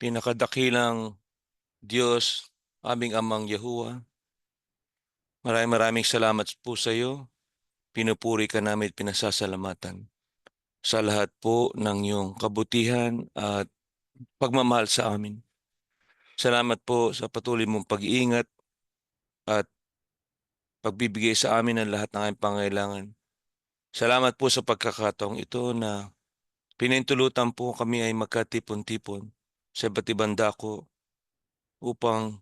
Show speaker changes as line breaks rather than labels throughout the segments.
pinakadakilang Diyos, aming Amang Yahuwah, maraming salamat po sa iyo. Pinupuri ka namin at pinasasalamatan sa lahat po ng iyong kabutihan at pagmamahal sa amin. Salamat po sa patuloy mong pag-iingat at pagbibigay sa amin ng lahat ng aming pangailangan. Salamat po sa pagkakataong ito na pinintulutan po kami ay magkatipon-tipon sa iba't ibang dako upang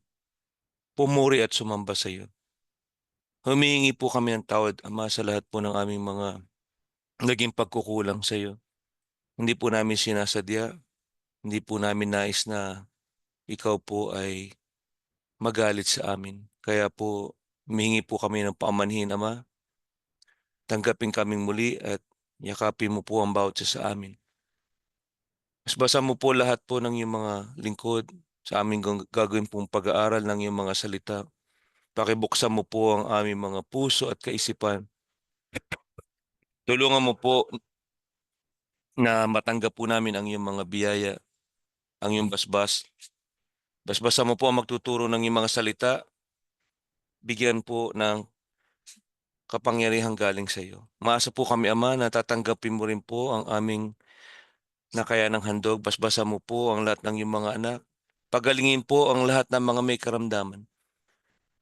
pumuri at sumamba sa iyo. Humihingi po kami ng tawad, Ama, sa lahat po ng aming mga naging pagkukulang sa iyo. Hindi po namin sinasadya, hindi po namin nais na ikaw po ay magalit sa amin. Kaya po, humihingi po kami ng paamanhin, Ama. Tanggapin kaming muli at yakapin mo po ang bawat isa sa amin. Basa mo po lahat po ng iyong mga lingkod sa aming gagawin pong pag-aaral ng iyong mga salita. Pakibuksan mo po ang aming mga puso at kaisipan. Tulungan mo po na matanggap po namin ang iyong mga biyaya, ang iyong basbas. Basbasa mo po ang magtuturo ng iyong mga salita. Bigyan po ng kapangyarihang galing sa iyo. Maasa po kami, Ama, na tatanggapin mo rin po ang aming nakayanang handog. Basbasa mo po ang lahat ng iyong mga anak. Pagalingin po ang lahat ng mga may karamdaman.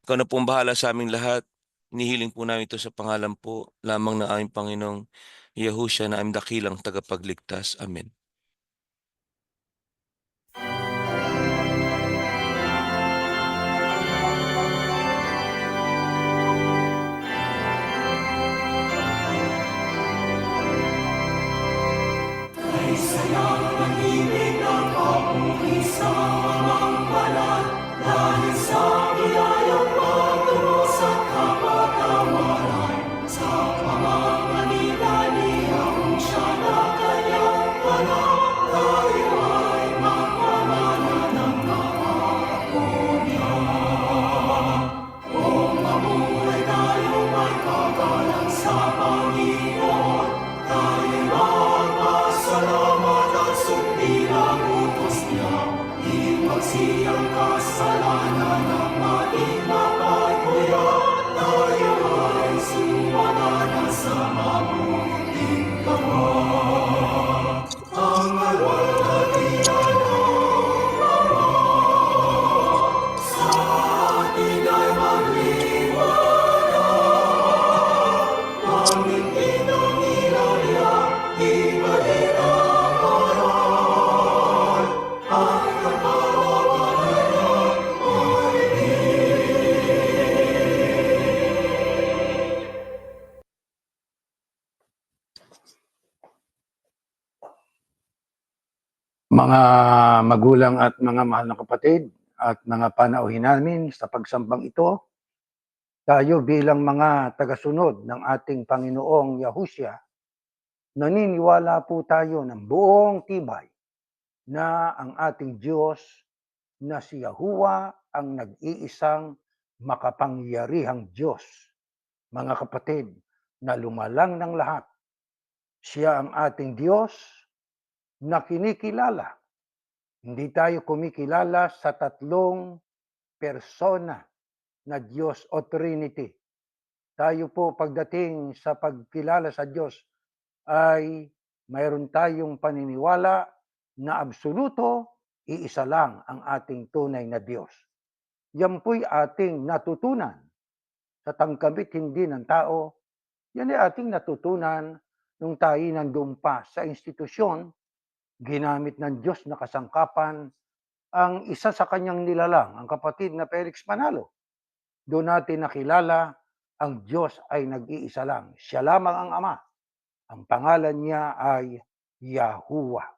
Ikaw na po ang bahala sa aming lahat. Inihiling po namin ito sa pangalan po lamang ng aming Panginoong Yahushua na aming dakilang tagapagligtas. Amen.
Mga magulang at mga mahal na kapatid at mga panauhin namin sa pagsambang ito, tayo bilang mga tagasunod ng ating Panginoong Yahushua, naniniwala po tayo ng buong tibay na ang ating Diyos na si Yahuwah ang nag-iisang makapangyarihang Diyos. Mga kapatid, na lumalang ng lahat, siya ang ating Diyos na kinikilala. Hindi tayo kumikilala sa tatlong persona na Diyos o Trinity. Tayo po pagdating sa pagkilala sa Diyos ay mayroon tayong paniniwala na absoluto, iisa lang ang ating tunay na Diyos. Yan po'y ating natutunan sa tangkabit hindi ng tao. Yan ay ating natutunan nung tayo nandun pa sa institusyon. Ginamit ng Diyos na kasangkapan ang isa sa kanyang nilalang, ang kapatid na Felix Manalo. Doon natin nakilala ang Diyos ay nag-iisa lang. Siya lamang ang Ama. Ang pangalan niya ay Yahuwah.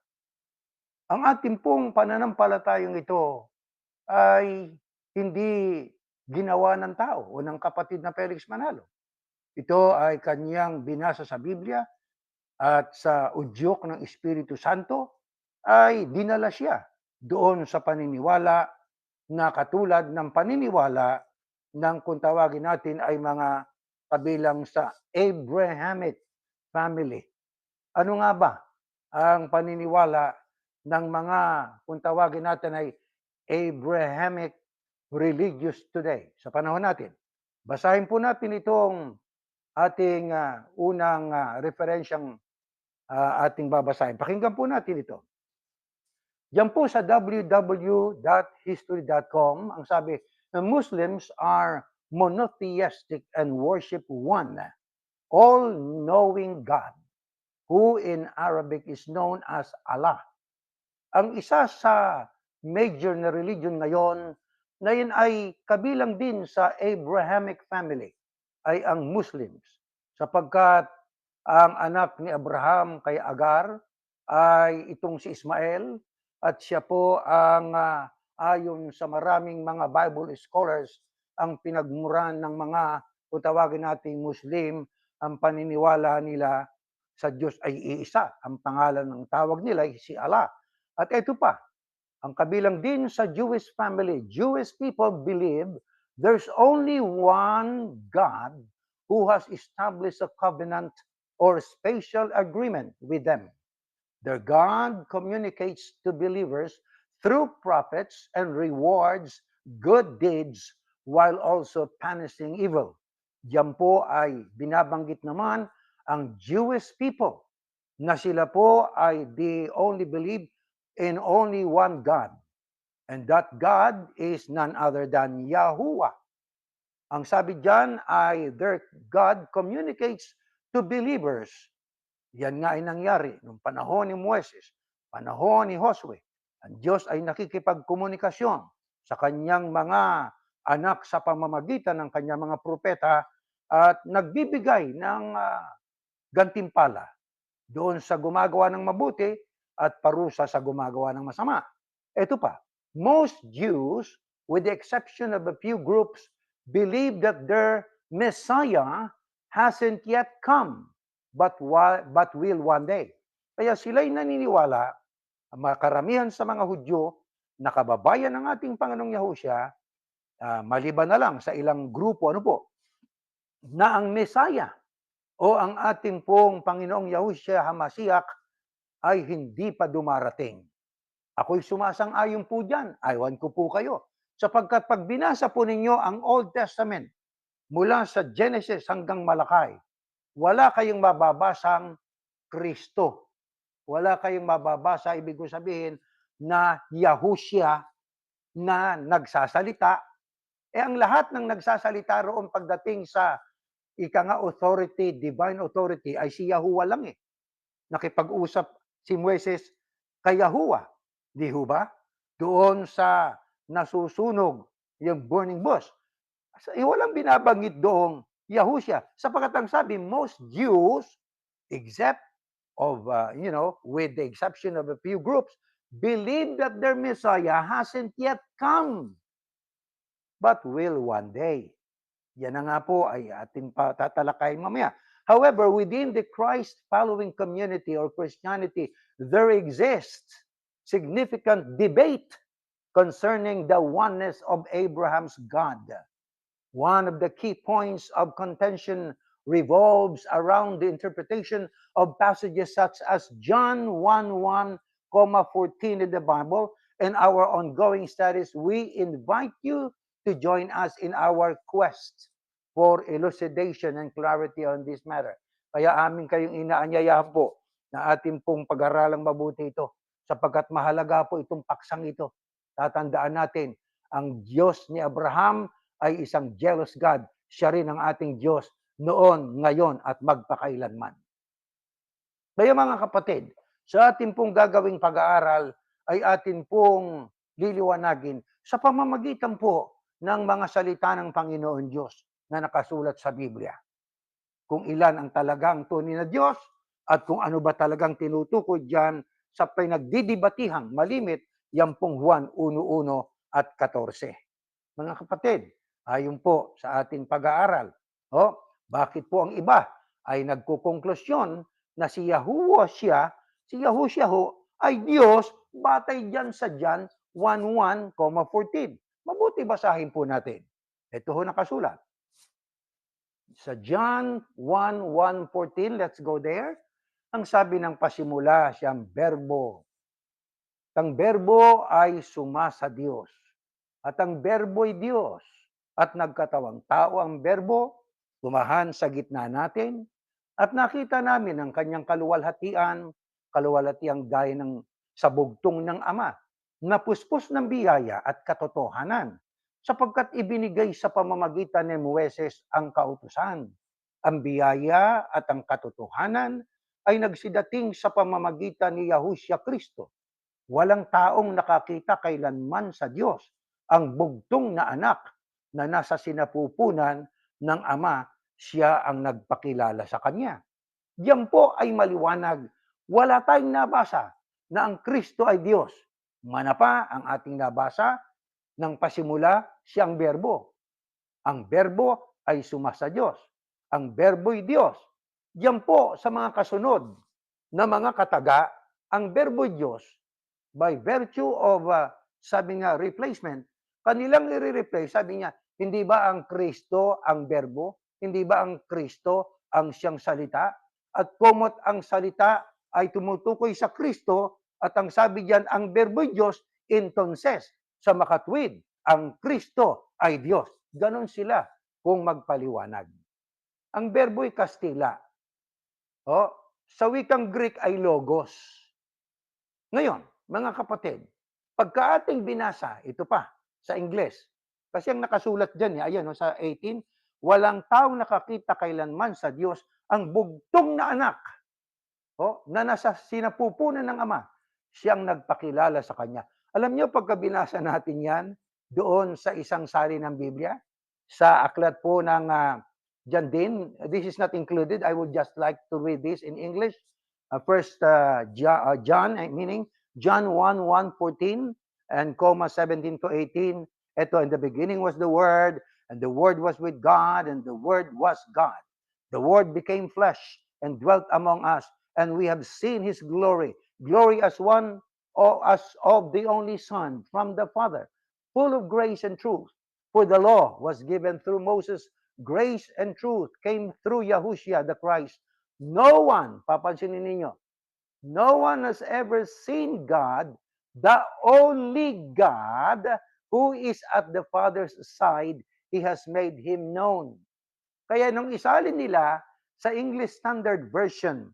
Ang ating pong pananampalatayang ito ay hindi ginawa ng tao o ng kapatid na Felix Manalo. Ito ay kanyang binasa sa Biblia at sa udyok ng Espiritu Santo ay dinala siya doon sa paniniwala na katulad ng paniniwala ng kung tawagin natin ay mga kabilang sa Abrahamic family. Ano nga ba ang paniniwala ng mga, kung tawagin natin ay Abrahamic religious today sa panahon natin. Basahin po natin itong ating unang referensyang ating babasahin. Pakinggan po natin ito. Yan po sa www.history.com, ang sabi, the Muslims are monotheistic and worship one, all-knowing God, who in Arabic is known as Allah. Ang isa sa major na religion ngayon na yun ay kabilang din sa Abrahamic family ay ang Muslims, sapagkat ang anak ni Abraham kay Agar ay itong si Ismael, at siya po ang ayon sa maraming mga Bible scholars ang pinagmuran ng mga, kung tawagin nating Muslim, ang paniniwala nila sa Diyos ay iisa. Ang pangalan ng tawag nila ay si Allah. At ito pa, ang kabilang din sa Jewish family. Jewish people believe there's only one God who has established a covenant or special agreement with them. Their God communicates to believers through prophets and rewards good deeds while also punishing evil. Diyan po ay binabanggit naman ang Jewish people na sila po ay they only believe in only one God. And that God is none other than Yahuwah. Ang sabi diyan ay their God communicates to believers. Yan nga ay nangyari nung panahon ni Moises, panahon ni Josue. Ang Diyos ay nakikipagkomunikasyon sa kanyang mga anak sa pamamagitan ng kanyang mga propeta at nagbibigay ng gantimpala doon sa gumagawa ng mabuti at parusa sa gumagawa ng masama. Ito pa, most Jews, with the exception of a few groups, believe that their Messiah hasn't yet come, but will one day. Kaya sila'y naniniwala, ang mga karamihan sa mga Hudyo, na kababayan ng ating Panginoong Yahushua, maliban na lang sa ilang grupo, ano po, na ang Messiah o ang ating pong Panginoong Yahushua HaMashiach ay hindi pa dumarating. Ako'y sumasang-ayon po dyan. Aywan ko po kayo. Sapagkat pag binasa po ninyo ang Old Testament, mula sa Genesis hanggang Malakay, wala kayong mababasang Kristo. Wala kayong mababasa, ibig ko sabihin, na Yahushua na nagsasalita. Ang lahat ng nagsasalita roon pagdating sa authority, divine authority, ay si Yahuwah lang eh. Nakipag-usap si Moises kay Yahuwah. Di ho ba? Doon sa nasusunog yung burning bush. Walang binabanggit doong Yahushua. Sapagkat ang sabi, most Jews, except with the exception of a few groups, believe that their Messiah hasn't yet come, but will one day. Yan na nga po ay ating tatalakayin mamaya. However, within the Christ-following community or Christianity, there exists significant debate concerning the oneness of Abraham's God. One of the key points of contention revolves around the interpretation of passages such as John 1:1, 14 in the Bible. In our ongoing studies, we invite you to join us in our quest for elucidation and clarity on this matter. Kaya amin kayong inaanyayahan po na ating pong pag-aralang mabuti ito, sapagkat mahalaga po itong paksang ito. Tatandaan natin, ang Diyos ni Abraham ay isang jealous God. Siya rin ang ating Diyos noon, ngayon, at magpakailanman. Kaya mga kapatid, sa ating pong gagawing pag-aaral ay atin pong liliwanagin sa pamamagitan po ng mga salita ng Panginoon Diyos na nakasulat sa Biblia. Kung ilan ang talagang tunay na Diyos at kung ano ba talagang tinutukoy diyan sa pinagdidibatihang malimit, yan pong Juan 1:1 at 14. Mga kapatid, ayon po sa ating pag-aaral, bakit po ang iba ay nagkukonklusyon na si Yahushua ho ay Diyos batay diyan sa John 1:1, 14. Mabuti basahin po natin. Ito ho nakasulat. Sa John 1:1, 14, let's go there. Ang sabi ng pasimula, siyang berbo. Ang berbo ay sumasa Diyos. At ang berbo ay Diyos. At nagkatawang tao ang berbo, tumahan sa gitna natin, at nakita namin ang kanyang kaluwalhatiang gaya ng sa bugtong ng Ama, na puspos ng biyaya at katotohanan, sapagkat ibinigay sa pamamagitan ni Moises ang kautusan. Ang biyaya at ang katotohanan ay nagsidating sa pamamagitan ni Yahushua Kristo. Walang taong nakakita kailanman sa Diyos. Ang bugtong na anak na nasa sinapupunan ng Ama, siya ang nagpakilala sa Kanya. Diyan po ay maliwanag, wala tayong nabasa na ang Kristo ay Diyos. Manapa ang ating nabasa, ng pasimula siyang berbo. Ang berbo ay sumasa Diyos. Ang berbo'y Diyos. Diyan po sa mga kasunod na mga kataga, ang berbo'y Diyos by virtue of, sabi nga, replacement, kanilang i-replace, sabi niya, hindi ba ang Kristo ang berbo? Hindi ba ang Kristo ang siyang salita? At kumot ang salita ay tumutukoy sa Kristo, at ang sabi diyan, ang berbo'y Diyos, entonces, sa makatwid, ang Kristo ay Diyos. Ganon sila kung magpaliwanag. Ang berbo'y Kastila. Sa wikang Greek ay logos. Ngayon, mga kapatid, pagka ating binasa, ito pa, sa Ingles, kasi ang nakasulat dyan, ayan, sa 18, walang taong nakakita kailanman sa Diyos ang bugtong na anak, na nasa sinapupunan ng Ama, siyang nagpakilala sa Kanya. Alam niyo, pagka binasa natin yan, doon sa isang salin ng Biblia, sa aklat po ng John din, this is not included, I would just like to read this in English. First John, meaning John 1:14 and 17 to 18. Ito, in the beginning was the Word, and the Word was with God, and the Word was God. The Word became flesh and dwelt among us, and we have seen His glory, glory as one as of the only Son from the Father, full of grace and truth. For the law was given through Moses, grace and truth came through Yahushua the Christ. No one, papansinin ninyo, no one has ever seen God, the only God who is at the Father's side. He has made Him known. Kaya nung isalin nila sa English Standard Version,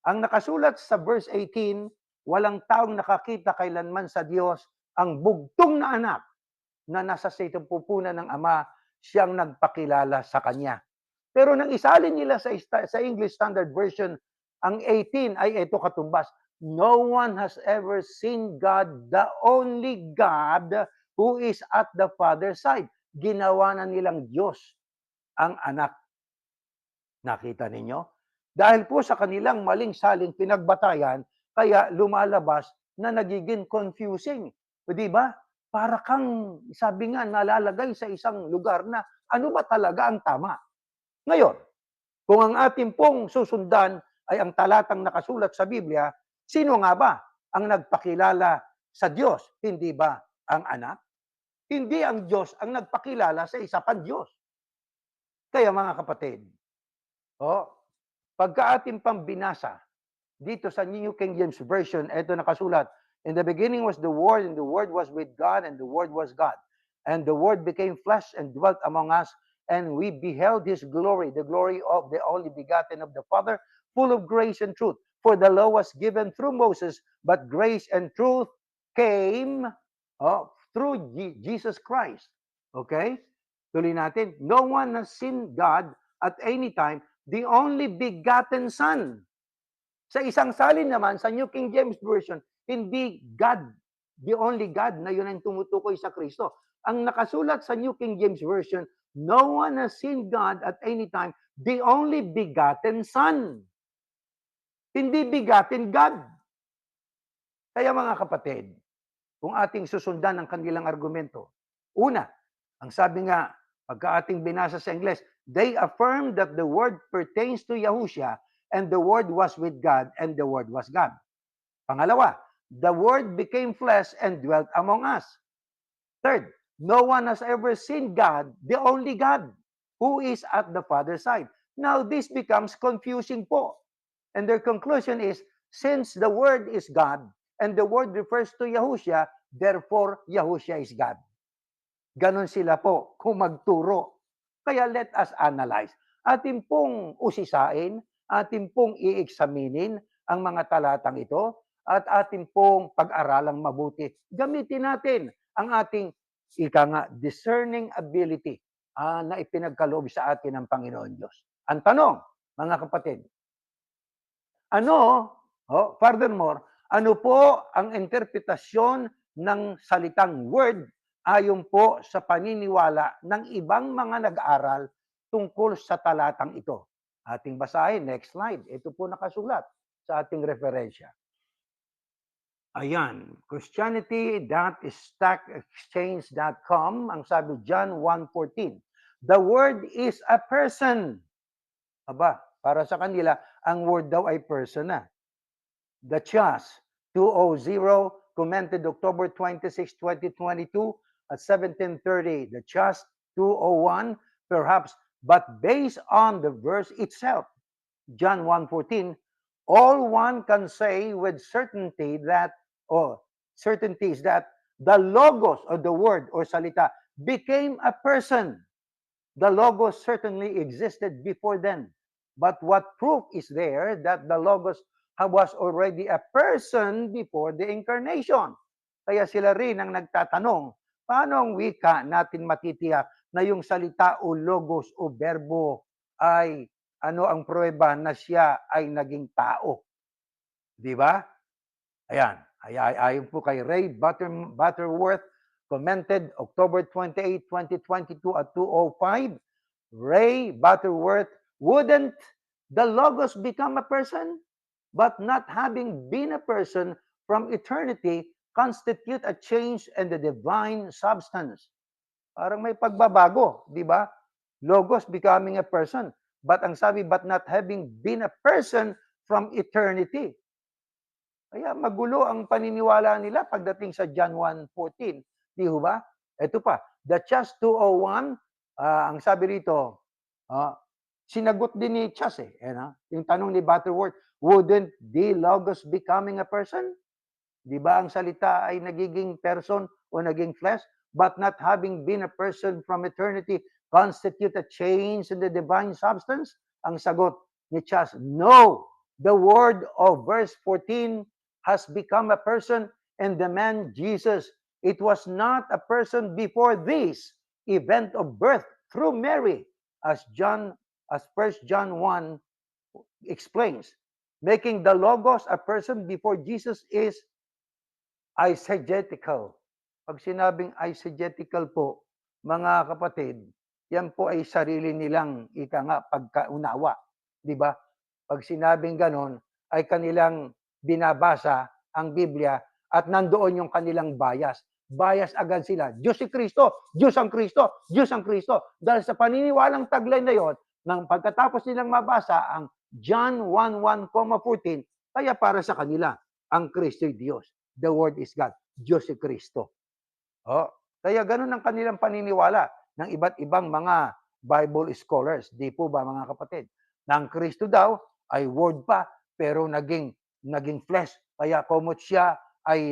ang nakasulat sa verse 18, walang taong nakakita kailanman sa Diyos, ang bugtong na anak na nasa sinapupunan ng Ama, siyang nagpakilala sa Kanya. Pero nang isalin nila sa English Standard Version, ang 18 ay ito katumbas. No one has ever seen God, the only God who is at the Father's side. Ginawa na nilang Diyos ang anak. Nakita ninyo? Dahil po sa kanilang maling saling pinagbatayan, kaya lumalabas na nagiging confusing. O di ba? Para kang, sabi nga, nalalagay sa isang lugar na ano ba talaga ang tama? Ngayon, kung ang ating pong susundan ay ang talatang nakasulat sa Biblia, sino nga ba ang nagpakilala sa Diyos? Hindi ba ang anak? Hindi ang Diyos ang nagpakilala sa isa pang Diyos. Kaya mga kapatid, pagka ating pang binasa dito sa New King James Version, ito nakasulat, in the beginning was the Word, and the Word was with God, and the Word was God. And the Word became flesh and dwelt among us, and we beheld His glory, the glory of the only begotten of the Father, full of grace and truth. For the law was given through Moses, but grace and truth came through Jesus Christ. Okay? Tuloy natin. No one has seen God at any time, the only begotten Son. Sa isang salin naman, sa New King James Version, hindi God, the only God na yun ang tumutukoy sa Kristo. Ang nakasulat sa New King James Version, no one has seen God at any time, the only begotten Son. Hindi begotten God. Kaya mga kapatid, kung ating susundan ang kanilang argumento, una, ang sabi nga, pagka ating binasa sa Ingles, they affirm that the word pertains to Yahushua, and the Word was with God, and the Word was God. Pangalawa, the Word became flesh and dwelt among us. Third, no one has ever seen God, the only God, who is at the Father's side. Now, this becomes confusing po. And their conclusion is, since the Word is God, and the word refers to Yahushua, therefore Yahushua is God. Ganon sila po kung magturo. Kaya let us analyze. Atin pong usisain, atin pong i-examinin ang mga talatang ito at atin pong pag-aralang mabuti. Gamitin natin ang ating discerning ability na ipinagkaloob sa atin ng Panginoon Diyos. Ang tanong, mga kapatid, furthermore, ano po ang interpretasyon ng salitang word ayon po sa paniniwala ng ibang mga nag-aaral tungkol sa talatang ito? Ating basahin, next slide. Ito po nakasulat sa ating referensya. Ayan, Christianity.stackexchange.com, ang sabi John 1:14. The word is a person. Aba, para sa kanila, ang word daw ay person na. The Chas 200, commented October 26, 2022 at 17:30. The Chas 201, perhaps, but based on the verse itself, John 1:14, all one can say with certainty is that the Logos or the word or salita became a person. The Logos certainly existed before then. But what proof is there that the Logos was already a person before the incarnation? Kaya sila rin ang nagtatanong, paano ang wika natin matitiyak na yung salita o Logos o berbo ay ano ang pruweba na siya ay naging tao? Di ba? Ayan. Ayon po kay Ray Butterworth, commented October 28, 2022 at 2:05. Ray Butterworth, wouldn't the Logos become a person? But not having been a person from eternity constitute a change in the divine substance. Parang may pagbabago, di ba? Logos becoming a person. But ang sabi, but not having been a person from eternity. Kaya magulo ang paniniwala nila pagdating sa John 1:14. Di ba? Ito pa, the Chas 201, ang sabi rito, sinagot din ni Chas yung tanong ni Butterworth, wouldn't the Logos becoming a person? Di ba ang salita ay nagiging person o naging flesh? But not having been a person from eternity constitute a change in the divine substance? Ang sagot ni Chas, no. The word of verse 14 has become a person and the man Jesus. It was not a person before this event of birth through Mary, as 1 John 1 explains. Making the Logos a person before Jesus is eisegetical. Pag sinabing eisegetical po, mga kapatid, yan po ay sarili nilang pagkaunawa. Di ba? Pag sinabing ganon, ay kanilang binabasa ang Biblia at nandoon yung kanilang bias. Bias agad sila. Diyos si Kristo, Diyos ang Kristo, Diyos ang Kristo. Dahil sa paniniwalang taglay na yon, nang pagkatapos nilang mabasa ang John 1:14, kaya para sa kanila, ang Kristo'y Diyos. The Word is God. Diyos si Kristo. Kaya ganun ang kanilang paniniwala ng iba't ibang mga Bible scholars. Di po ba mga kapatid? Na ang Kristo daw ay Word pa, pero naging flesh. Kaya komot siya ay,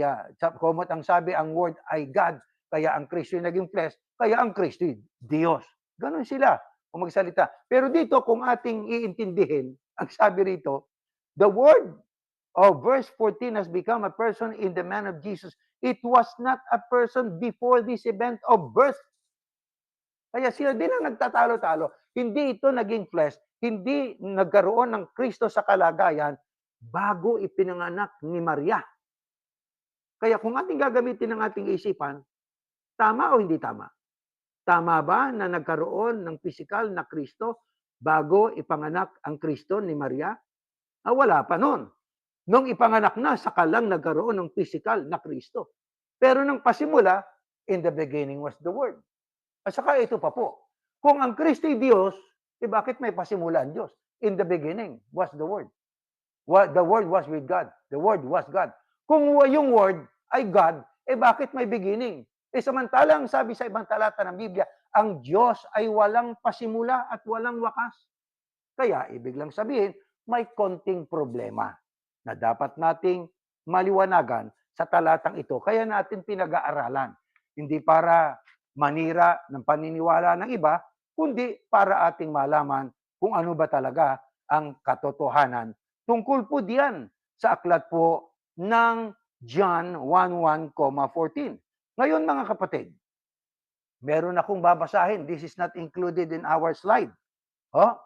komot ang sabi, ang Word ay God. Kaya ang Kristo ay naging flesh. Kaya ang Kristo ay Diyos. Ganun sila kung magsalita. Pero dito, kung ating iintindihin, ang sabi rito, the Word of verse 14 has become a person in the man of Jesus. It was not a person before this event of birth. Kaya sila din ang nagtatalo-talo. Hindi ito naging flesh. Hindi nagkaroon ng Kristo sa kalagayan bago ipinanganak ni Maria. Kaya kung ating gagamitin ng ating isipan, tama o hindi tama? Tama ba na nagkaroon ng pisikal na Kristo bago ipanganak ang Kristo ni Maria? Wala pa nun. Nung ipanganak na, saka lang nagkaroon ng pisikal na Kristo. Pero nang pasimula, in the beginning was the Word. At saka ito pa po, kung ang Kristo ay Diyos, bakit may pasimula ang Diyos? In the beginning was the Word. The Word was with God. The Word was God. Kung yung Word ay God, bakit may beginning? Samantalang sabi sa ibang talata ng Biblia, ang Diyos ay walang pasimula at walang wakas. Kaya, ibig lang sabihin, may konting problema na dapat nating maliwanagan sa talatang ito. Kaya natin pinag-aaralan. Hindi para manira ng paniniwala ng iba, kundi para ating malaman kung ano ba talaga ang katotohanan. Tungkol po diyan sa aklat po ng John 1:1,14. Ngayon mga kapatid, meron akong babasahin. This is not included in our slide. Oh,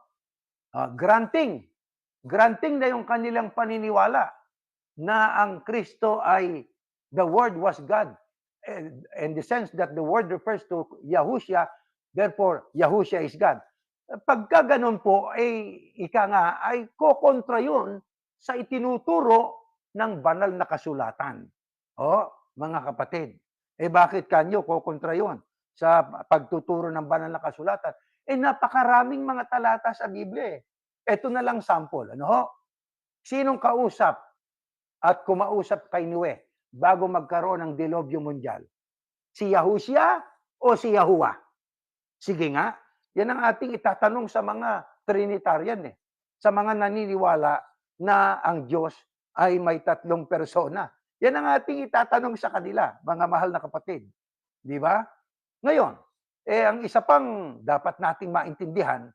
granting. Granting na yung kanilang paniniwala na ang Kristo ay the Word was God. In the sense that the Word refers to Yahushua, therefore Yahushua is God. Pagka ganun po, ika nga, ay kokontra yun sa itinuturo ng banal na kasulatan. Mga kapatid, bakit kanyo kokontra yun sa pagtuturo ng banal na kasulatan? Napakaraming mga talata sa Biblia. Ito na lang sample. Sinong kausap at kumausap kay Noe bago magkaroon ng dilobyo mundial? Si Yahushua o si Yahuwah? Sige nga, yan ang ating itatanong sa mga Trinitarian sa mga naniniwala na ang Diyos ay may tatlong persona. Yan ang ating itatanong sa kanila, mga mahal na kapatid. Di ba? Ngayon, ang isa pang dapat nating maintindihan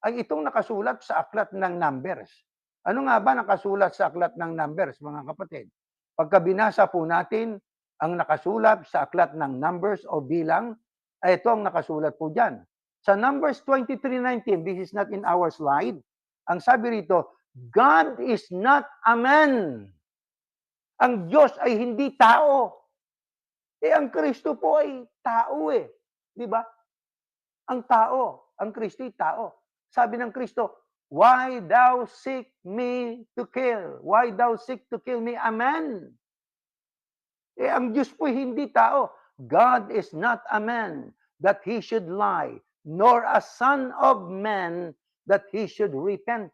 ay itong nakasulat sa aklat ng Numbers. Ano nga ba nakasulat sa aklat ng Numbers, mga kapatid? Pagka binasa po natin ang nakasulat sa aklat ng Numbers o bilang, ito ang nakasulat po dyan. Sa Numbers 23:19, this is not in our slide, ang sabi rito, God is not a man. Ang Diyos ay hindi tao. Ang Kristo po ay tao Di ba? Ang tao, ang Kristo ay tao. Sabi ng Kristo, why thou seek me to kill? Why thou seek to kill me, a man? Ang Diyos po hindi tao. God is not a man that he should lie, nor a son of man that he should repent.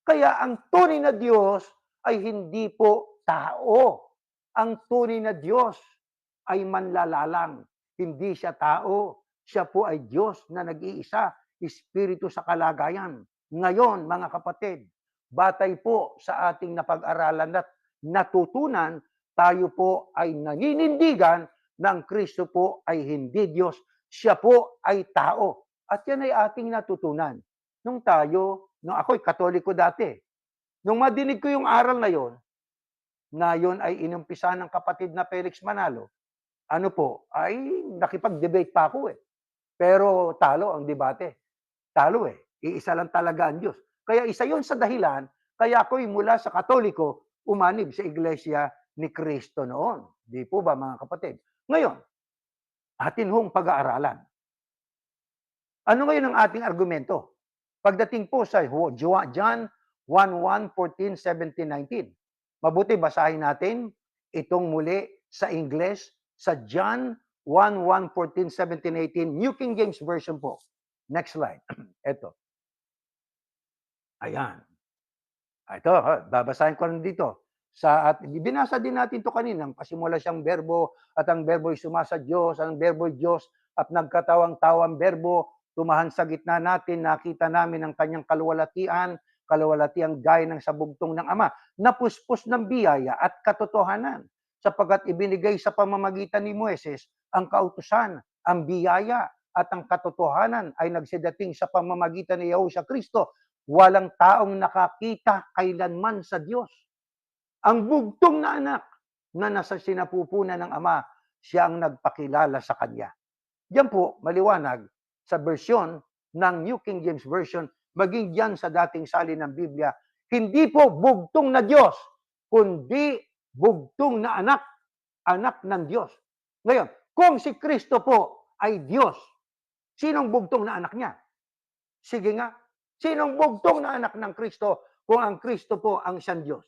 Kaya ang tunay na Diyos ay hindi po tao. Ang tunay na Diyos ay manlalalang. Hindi siya tao. Siya po ay Diyos na nag-iisa, Espiritu sa kalagayan. Ngayon, mga kapatid, batay po sa ating napag-aralan at natutunan, tayo po ay naninindigan na ang Kristo po ay hindi Diyos. Siya po ay tao. At yan ay ating natutunan. Nung ako'y Katoliko dati. Nung madinig ko yung aral na yon ay inumpisa ng kapatid na Felix Manalo, ay nakipag-debate pa ako Pero talo ang debate. Talo Iisa lang talaga ang Diyos. Kaya isa yon sa dahilan, kaya ako'y mula sa Katoliko, umanib sa Iglesia ni Kristo noon. Di po ba mga kapatid? Ngayon, atin hong pag-aaralan. Ano ngayon ang ating argumento? Pagdating po sa John 1:14, 17, 19. Mabuti basahin natin itong muli sa English sa John 1:14, 17, 18, New King James Version po. Next slide. Ito. Ayan. Ito, babasahin ko rin dito. Binasa din natin ito kanina. Pasimula siyang berbo at ang berbo ay sumasa Diyos, ang berbo ay Diyos at nagkatawang-tawang berbo, tumahan sa gitna natin, nakita namin ang kanyang kaluwalhatiang gaya ng sabugtong ng Ama, napuspos ng biyaya at katotohanan, sapagkat ibinigay sa pamamagitan ni Moises ang kautusan, ang biyaya at ang katotohanan ay nagsidating sa pamamagitan ni Yahushua Kristo. Walang taong nakakita kailanman sa Diyos. Ang bugtong na anak na nasa sinapupunan ng Ama, siya ang nagpakilala sa Kanya. Diyan po, maliwanag sa version ng New King James Version, maging diyan sa dating salin ng Biblia, hindi po bugtong na Diyos, kundi bugtong na anak, anak ng Diyos. Ngayon, kung si Kristo po ay Diyos, sinong bugtong na anak niya? Sige nga, sinong bugtong na anak ng Kristo kung ang Kristo po ang siyang Diyos?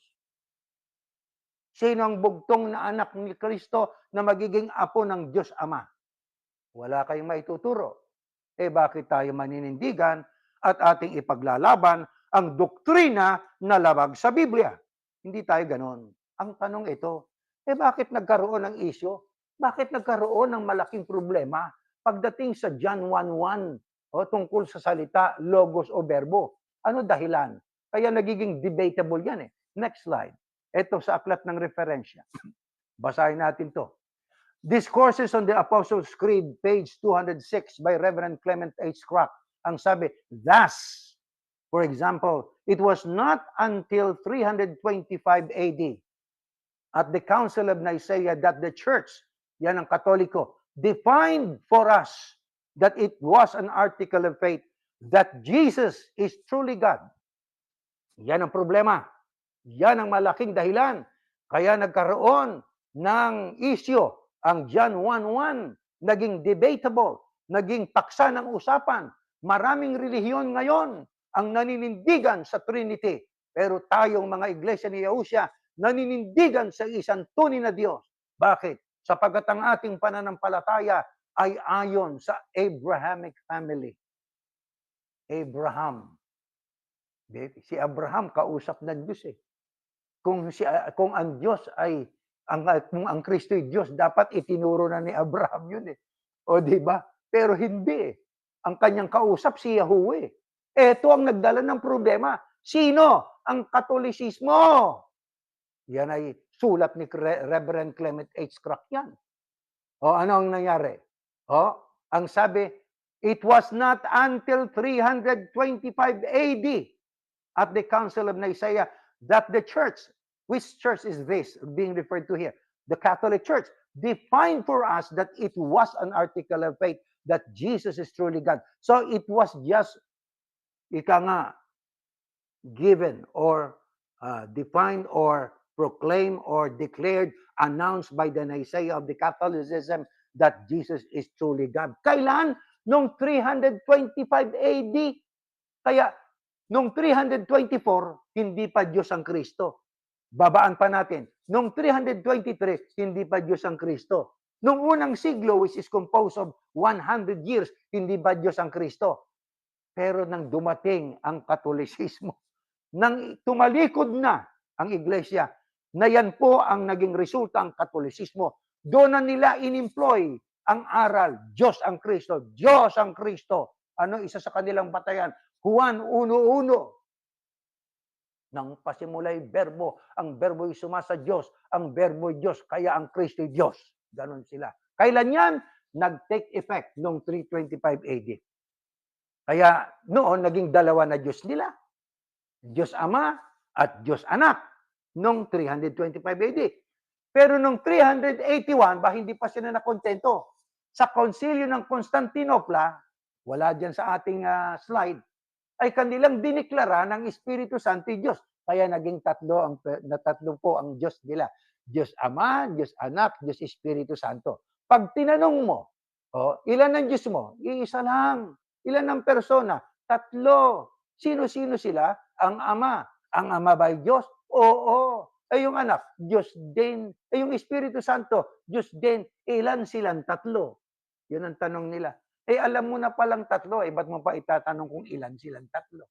Sino ang bugtong na anak ni Kristo na magiging apo ng Diyos Ama? Wala kayong maituturo. Bakit tayo maninindigan at ating ipaglalaban ang doktrina na labag sa Biblia? Hindi tayo ganon. Ang tanong ito, bakit nagkaroon ng isyo? Bakit nagkaroon ng malaking problema pagdating sa John 1:1 tungkol sa salita, logos o verbo? Ano dahilan? Kaya nagiging debatable yan Next slide. Ito sa aklat ng referensya. Basahin natin to. Discourses on the Apostles' Creed, page 206 by Reverend Clement H. Crack. Ang sabi, thus, for example, it was not until 325 AD at the Council of Nicaea that the Church, yan ang Katoliko, defined for us that it was an article of faith that Jesus is truly God. Yan ang problema. Yan ang malaking dahilan. Kaya nagkaroon ng issue ang John 1:1, naging debatable, naging paksa ng usapan. Maraming relihiyon ngayon ang naninindigan sa Trinity. Pero tayong mga iglesia ni Yahushua, naninindigan sa isang tunay na Diyos. Bakit? Sapagkat ang ating pananampalataya ay ayon sa Abrahamic family. Abraham. Si Abraham kausap ng Diyos eh. Kung ang Diyos ay kung ang Kristo ay Diyos, dapat itinuro na ni Abraham yun eh. O di ba? Pero hindi eh. Ang kanyang kausap si Yahweh. Ito ang nagdala ng problema. Sino? Ang Katolisismo. Yan ay sulat ni Reverend Clement H. Crack yan. O ano ang nangyari? O, ang sabi, it was not until 325 AD at the Council of Nicaea that the church, which church is this being referred to here? The Catholic Church defined for us that it was an article of faith that Jesus is truly God. So it was just, given or defined or proclaimed or declared, announced by the Nicaea of the Catholicism that Jesus is truly God. Kailan? Noong 325 AD. Kaya, noong 324, hindi pa Diyos ang Kristo. Babaan pa natin. Noong 323, hindi pa Diyos ang Kristo. Noong unang siglo, which is composed of 100 years, hindi ba Diyos ang Kristo? Pero nang dumating ang Katolisismo, nang tumalikod na ang Iglesia, na yan po ang naging resulta ang Katolisismo, doon na nila in-employ ang aral, Diyos ang Kristo, Diyos ang Kristo. Ano isa sa kanilang batayan? Juan 1:1. Nang pasimulay berbo, ang berbo ay sumasa Diyos, ang berbo ay Diyos, kaya ang Kristo ay Diyos. Ganon sila. Kailan yan? Nag-take effect noong 325 AD. Kaya noon, naging dalawa na Diyos nila. Diyos Ama at Diyos Anak noong 325 AD. Pero noong 381, hindi pa sila nakontento. Sa konsilyo ng Constantinople, wala dyan sa ating slide, ay kanilang diniklara ng Espiritu Santo Diyos. Kaya naging tatlo po ang Diyos nila. Diyos Ama, Diyos Anak, Diyos Espiritu Santo. Pag tinanong mo, ilan ang Diyos mo? Iisa lang. Ilan ang persona? Tatlo. Sino-sino sila? Ang Ama. Ang Ama ba ay Diyos? Oo. Yung Anak, Diyos din. Yung Espiritu Santo, Diyos din. Ilan silang tatlo? Yun ang tanong nila. Alam mo na palang tatlo, ba't mo pa itatanong kung ilan silang tatlo?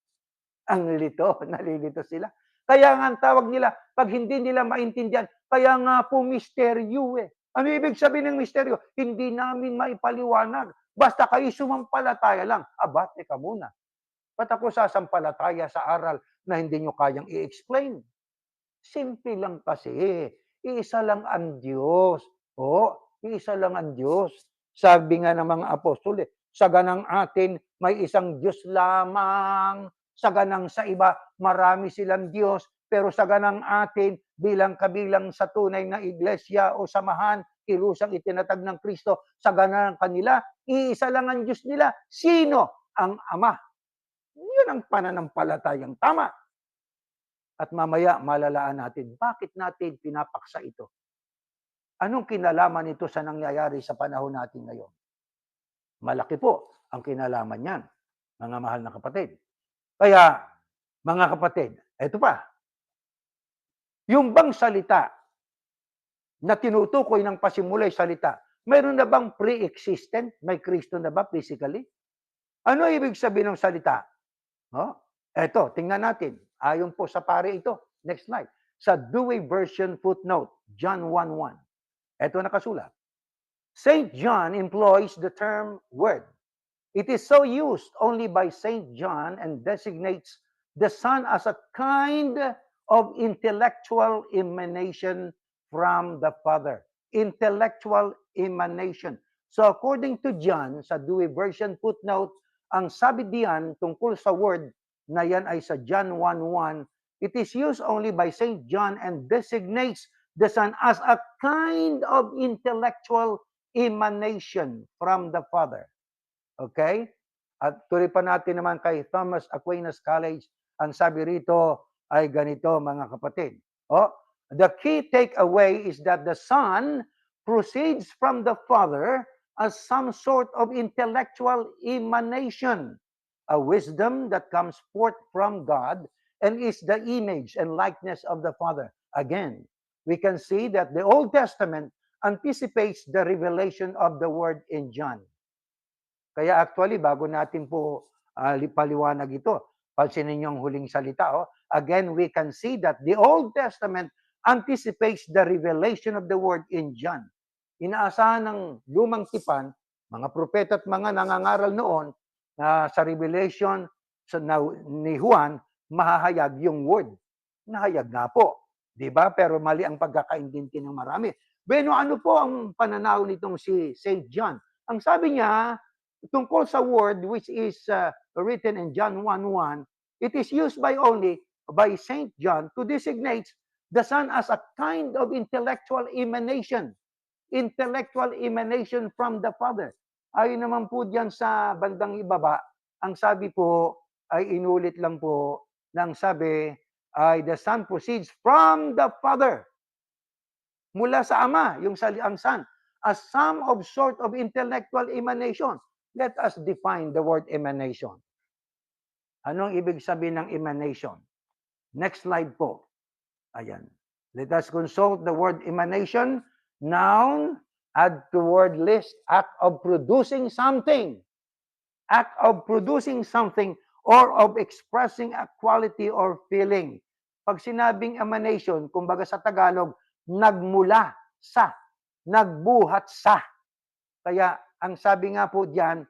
Ang lito, nalilito sila. Kaya nga ang tawag nila, pag hindi nila maintindihan, kaya nga po misteryo eh. Ano ibig sabihin ng misteryo? Hindi namin maipaliwanag. Basta kayo sumampalataya lang. Teka muna. Ba't ako sasampalataya sa aral na hindi nyo kayang i-explain? Simple lang kasi. Iisa lang ang Diyos. Iisa lang ang Diyos. Sabi nga ng mga apostol, sa ganang atin may isang Diyos lamang. Sa ganang sa iba, marami silang Diyos. Pero sa ganang atin, bilang kabilang sa tunay na iglesia o samahan, kilusang itinatag ng Kristo, sa ganang kanila, iisa lang ang Diyos nila. Sino? Ang Ama. Yun ang pananampalatayang tama. At mamaya malalaan natin, bakit natin pinapaksa ito? Anong kinalaman nito sa nangyayari sa panahon natin ngayon? Malaki po ang kinalaman niyan, mga mahal na kapatid. Kaya, mga kapatid, ito pa. Yung bang salita na tinutukoy ng pasimulay salita, mayroon na bang pre-existent? May Kristo na ba physically? Ano ibig sabihin ng salita? Ito, tingnan natin. Ayon po sa pare ito. Next slide. Sa Douay version footnote, John 1:1. Ito nakasulat. St. John employs the term word. It is so used only by St. John and designates the Son as a kind of intellectual emanation from the Father. Intellectual emanation. So according to John, sa Dewey Version footnote, ang sabi diyan tungkol sa word na yan ay sa John 1:1, it is used only by St. John and designates the Son as a kind of intellectual emanation from the Father. Okay? At tuloy pa natin naman kay Thomas Aquinas College, ang sabi rito ay ganito mga kapatid. The key takeaway is that the Son proceeds from the Father as some sort of intellectual emanation, a wisdom that comes forth from God and is the image and likeness of the Father. Again, we can see that the Old Testament anticipates the revelation of the Word in John. Kaya actually, bago natin po paliwanag ito, pansinin niyo ang huling salita. Again, we can see that the Old Testament anticipates the revelation of the Word in John. Inaasahan ng lumang tipan, mga propeta at mga nangangaral noon, na sa revelation ni Juan, mahahayag yung Word. Nahayag nga po. Diba? Pero mali ang pagkakaintindi ng marami. Bueno, ano po ang pananaw nitong si St. John? Ang sabi niya, tungkol sa word which is written in John 1:1, it is used only by St. John to designate the Son as a kind of intellectual emanation from the Father. Ayon naman po diyan sa bandang ibaba, ang sabi po ay inulit lang po ng sabi ay the Son proceeds from the Father. Mula sa Ama, ang Son, as some of sort of intellectual emanation. Let us define the word emanation. Anong ibig sabihin ng emanation? Next slide po. Ayan. Let us consult the word emanation. Noun, add to word list, act of producing something. Act of producing something or of expressing a quality or feeling. Pag sinabing emanation, kumbaga sa Tagalog, nagmula sa, nagbuhat sa. Kaya ang sabi nga po diyan,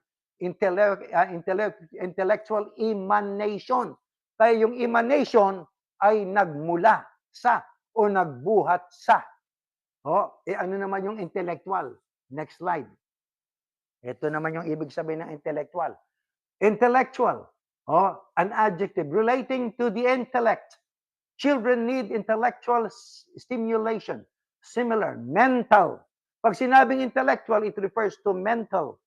intellectual emanation. Kaya yung emanation ay nagmula sa o nagbuhat sa. Ano naman yung intellectual? Next slide. Ito naman yung ibig sabihin ng intellectual. Intellectual, an adjective relating to the intellect. Children need intellectual stimulation. Similar, mental. Pag sinabing intellectual, it refers to mental.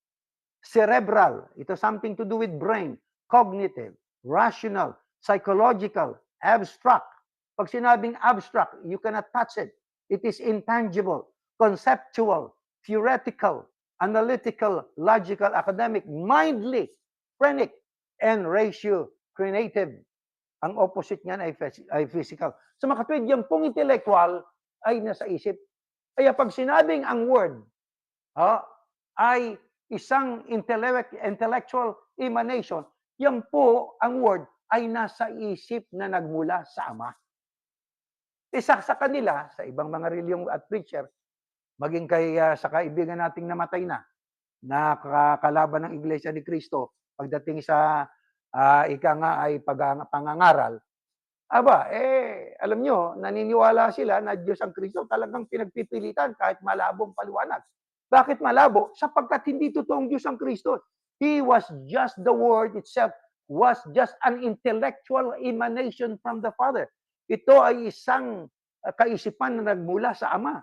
Cerebral, ito something to do with brain. Cognitive, rational, psychological, abstract. Pag sinabing abstract, you cannot touch it. It is intangible, conceptual, theoretical, analytical, logical, academic, mindly, phrenic, and ratio-creative. Ang opposite niyan ay physical. So makatwid, yung pong intellectual ay nasa isip. Kaya pag sinabing ang word ay isang intellectual emanation, yan po ang word ay nasa isip na nagmula sa Ama. Isa sa kanila, sa ibang mga reliyong at preacher, maging sa kaibigan nating namatay na kalaban ng Iglesia ni Cristo, pagdating sa ika nga ay pangangaral, alam nyo, naniniwala sila na Diyos ang Kristo, talagang pinagpipilitan kahit malabong paliwanag. Bakit malabo? Sapagkat hindi totoong Diyos ang Kristo. He was just the Word itself, was just an intellectual emanation from the Father. Ito ay isang kaisipan na nagmula sa Ama.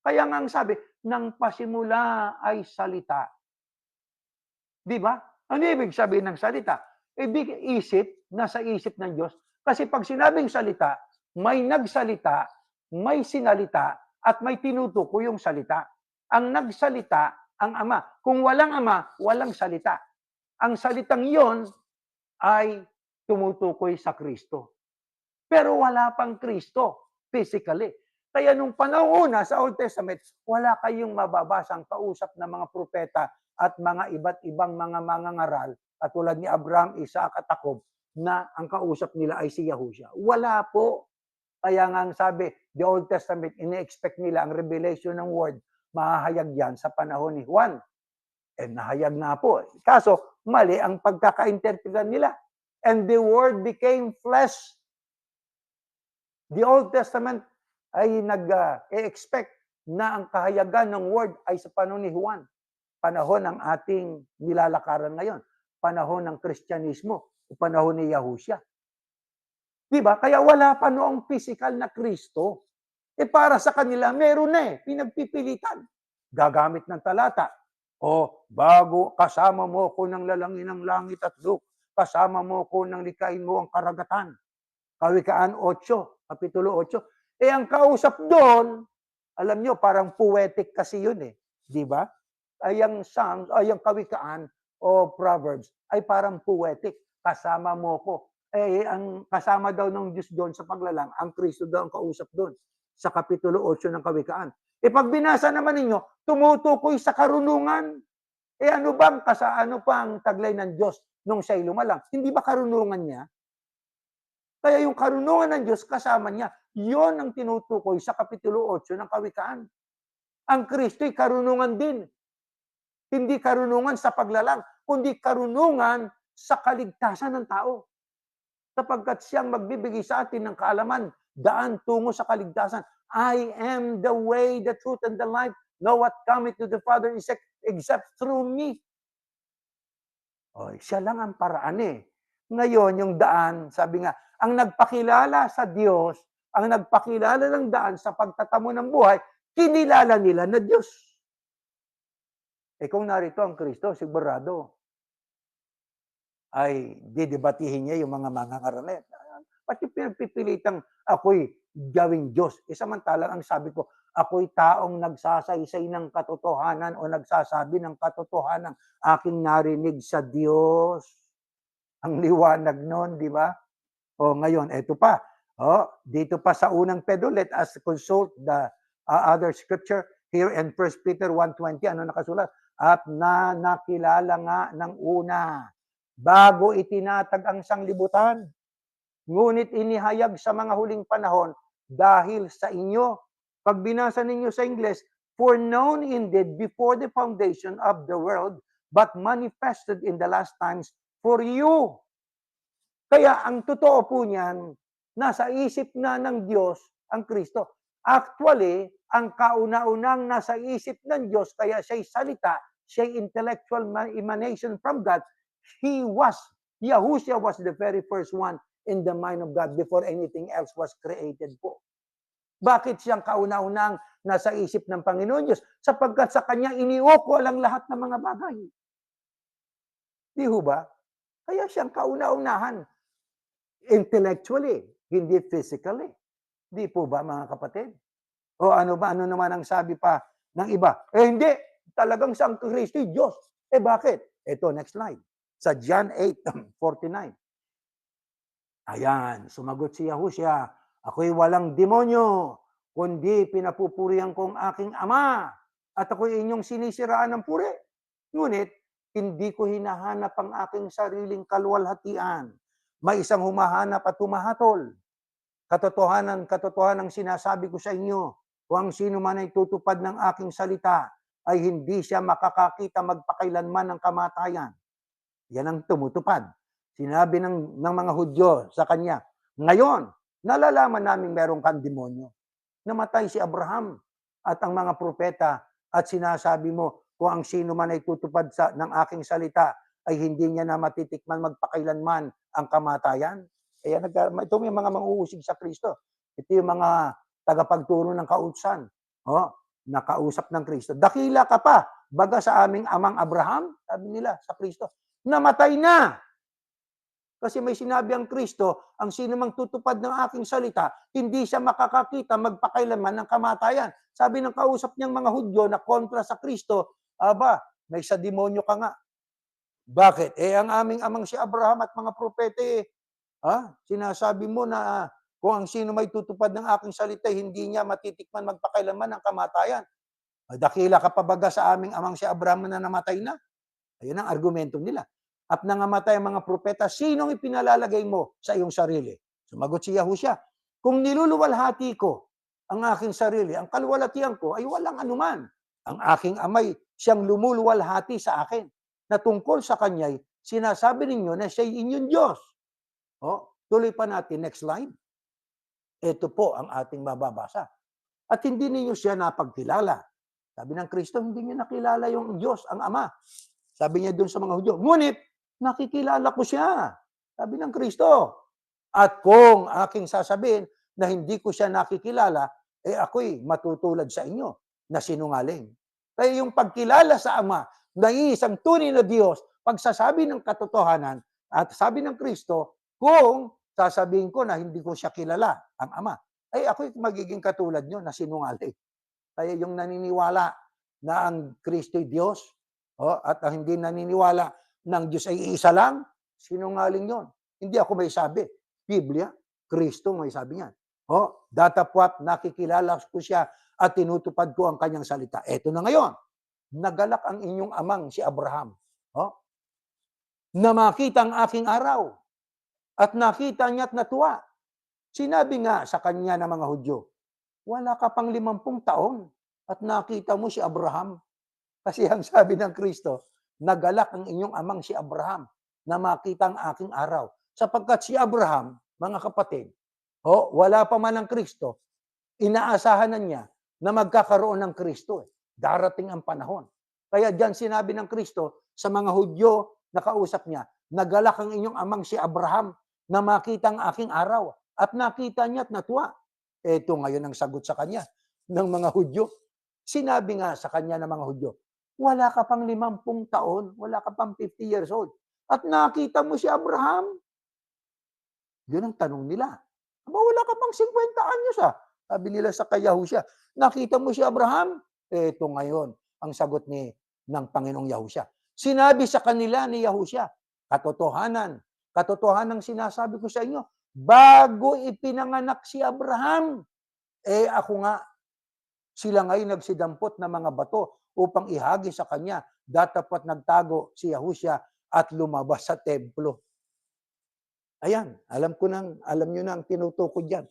Kaya nga ang sabi, nang pasimula ay salita. Di ba? Ano ibig sabihin ng salita? Ibig isip, nasa isip ng Diyos. Kasi pag sinabing salita, may nagsalita, may sinalita, at may tinutukoy yung salita. Ang nagsalita, ang Ama. Kung walang Ama, walang salita. Ang salitang yon ay tumutukoy sa Kristo. Pero wala pang Kristo, physically. Kaya nung panahon una sa Old Testament, wala kayong mababasang kausap ng mga propeta at mga iba't ibang mga mangangaral, katulad ni Abraham, Isaac at Jacob, na ang kausap nila ay si Yahushua. Wala po. Kaya nga ang sabi, the Old Testament, ine-expect nila ang revelation ng word, mahahayag yan sa panahon ni Juan. Nahayag nga po. Kaso, mali ang pagkaka-interpretan nila. And the word became flesh. The Old Testament ay nag-expect na ang kahayagan ng word ay sa panahon ni Juan, panahon ng ating nilalakaran ngayon, panahon ng Kristyanismo, o panahon ni Yahushua. Di ba? Kaya wala pa noong physical na Kristo. Para sa kanila, meron na pinagpipilitan. Gagamit ng talata. O, bago kasama mo ko ng lalangin ng langit at lupa, kasama mo ko ng likain mo ang karagatan. Kawikaan 8, Kapitulo 8. Ang kausap doon, alam nyo, parang poetic kasi yun Di ba? Ang Psalms, ang Kawikaan o Proverbs ay parang poetic. Kasama mo ko. Ang kasama daw ng Diyos doon sa paglalang, ang Kristo daw ang kausap doon sa Kapitulo 8 ng Kawikaan. Pag binasa naman ninyo, tumutukoy sa karunungan. Ano pang taglay ng Diyos nung siya'y lumalang? Hindi ba karunungan niya? Kaya yung karunungan ng Diyos kasama niya, yon ang tinutukoy sa Kapitulo 8 ng Kawikaan. Ang Kristo'y karunungan din. Hindi karunungan sa paglalang, kundi karunungan sa kaligtasan ng tao. Sapagkat siyang magbibigay sa atin ng kaalaman, daan tungo sa kaligtasan. I am the way, the truth, and the life. No what cometh to the Father except through me. Siya lang ang paraan Ngayon, yung daan, sabi nga, ang nagpakilala sa Diyos, ang nagpakilala ng daan sa pagtatamo ng buhay, kinilala nila na Diyos. Kung narito ang Kristo, sigurado, ay didebatihin niya yung mga mangangaral. Pati pinagpipilitang ako'y gawing Diyos. Samantalang ang sabi ko, ako'y taong nagsasaysay ng katotohanan o nagsasabi ng katotohanan aking narinig sa Diyos. Ang liwanag nun, di ba? Ngayon, eto pa. Dito pa sa unang Pedro, let us consult the other scripture here in 1 Peter 1:20. Ano nakasulat? At nakilala nga ng una, bago itinatag ang sanglibutan, ngunit inihayag sa mga huling panahon dahil sa inyo. Pag binasa ninyo sa English, for known indeed before the foundation of the world, but manifested in the last times for you. Kaya ang totoo po niyan, nasa isip na ng Diyos ang Kristo. Actually, ang kauna-unang nasa isip ng Diyos, kaya siya'y salita, siya'y intellectual emanation from God, Yahushua was the very first one in the mind of God before anything else was created po. Bakit siyang kauna-unang nasa isip ng Panginoon Diyos? Sapagkat sa Kanya iniuukol ang lahat ng mga bagay. Di ho ba? Kaya siyang kauna-unahan. Intellectually, hindi physically. Di po ba, mga kapatid? Ano naman ang sabi pa ng iba? Hindi, talagang si Kristo Diyos. Bakit? Ito, next slide. Sa John 8:49. Ayan, sumagot si Yahushua, ako'y walang demonyo, kundi pinapupurihan kong aking Ama, at ako'y inyong sinisiraan ng puri. Ngunit, hindi ko hinahanap ang aking sariling kaluwalhatian. May isang humahanap at humahatol. Katotohanan sinasabi ko sa inyo, kung ang sino man ay tutupad ng aking salita, ay hindi siya makakakita magpakailanman ng kamatayan. Yan ang tumutupad. Sinabi ng mga Hudyo sa kanya, ngayon, nalalaman namin meron kang demonyo. Namatay si Abraham at ang mga propeta at sinasabi mo, kung ang sino man ay tutupad ng aking salita, ay hindi niya na matitikman magpakailanman ang kamatayan. Ito yung mga manguusig sa Kristo. Ito yung mga tagapagturo ng kautusan. Nakausap ng Kristo. Dakila ka pa, baga sa aming amang Abraham, sabi nila sa Kristo, namatay na. Kasi may sinabi ang Kristo, ang sino mang tutupad ng aking salita, hindi siya makakakita magpakailanman ng kamatayan. Sabi ng kausap niyang mga Hudyo na kontra sa Kristo, may sa demonyo ka nga. Bakit? Ang aming amang si Abraham at mga propete, sinasabi mo na kung ang sino may tutupad ng aking salita, hindi niya matitikman magpakailanman ng kamatayan. Dakila ka pa baga sa aming amang si Abraham na namatay na? Ayun ang argumento nila. At nangamatay ang mga propeta, sinong ipinalalagay mo sa iyong sarili? Sumagot si Yahushua, kung niluluwalhati ko ang aking sarili, ang kaluwalhatian ko ay walang anuman. Ang aking amay, siyang lumuluwalhati sa akin. Na tungkol sa kanya'y sinasabi ninyo na siya'y inyong Diyos. Tuloy pa natin, next slide. Ito po ang ating mababasa. at hindi ninyo siya napagkilala. Sabi ng Kristo, hindi niyo nakilala yung Diyos, ang Ama. Sabi niya doon sa mga Hudyo, ngunit nakikilala ko siya. Sabi ng Kristo. At kung aking sasabihin na hindi ko siya nakikilala, ako'y matutulad sa inyo na sinungaling. Kaya yung pagkilala sa Ama na isang tunay na Diyos, pagsasabi ng katotohanan, at sabi ng Kristo, kung sasabihin ko na hindi ko siya kilala, ang Ama, ako'y magiging katulad nyo na sinungaling. Kaya yung naniniwala na ang Kristo'y Diyos, at ang hindi naniniwala ng Diyos ay isa lang, sinungaling yon. Hindi ako may sabi. Biblia, Kristo may sabi niyan. Datapwat nakikilala ko siya at tinutupad ko ang kanyang salita. Eto na ngayon, nagalak ang inyong amang si Abraham. Na makita ang aking araw at nakita niya at natuwa. Sinabi nga sa kanya ng mga Hudyo, wala ka pang 50 taon at nakita mo si Abraham. Kasi ang sabi ng Kristo, nagalak ang inyong amang si Abraham na makita ang aking araw. Sapagkat si Abraham, mga kapatid, wala pa man ang Kristo, inaasahan na niya na magkakaroon ng Kristo. Darating ang panahon. Kaya diyan sinabi ng Kristo sa mga Hudyo na kausap niya, nagalak ang inyong amang si Abraham na makita ang aking araw. At nakita niya at natuwa. Ito ngayon ang sagot sa kanya ng mga Hudyo. Sinabi nga sa kanya ng mga Hudyo, wala ka pang 50 taon, wala ka pang 50 years old. At nakita mo si Abraham. Yun ang tanong nila. Wala ka pang 50 anyos Sabi nila sa kay Yahusya, nakita mo si Abraham? Ito ngayon ang sagot ng Panginoong Yahusya. Sinabi sa kanila ni Yahusya, katotohanan sinasabi ko sa inyo, bago ipinanganak si Abraham, ako nga, sila ngayon nagsidampot ng mga bato upang ihagi sa kanya, datapwat nagtago si Yahusya at lumabas sa templo. Ayan, alam nyo na ang tinutukoy dyan.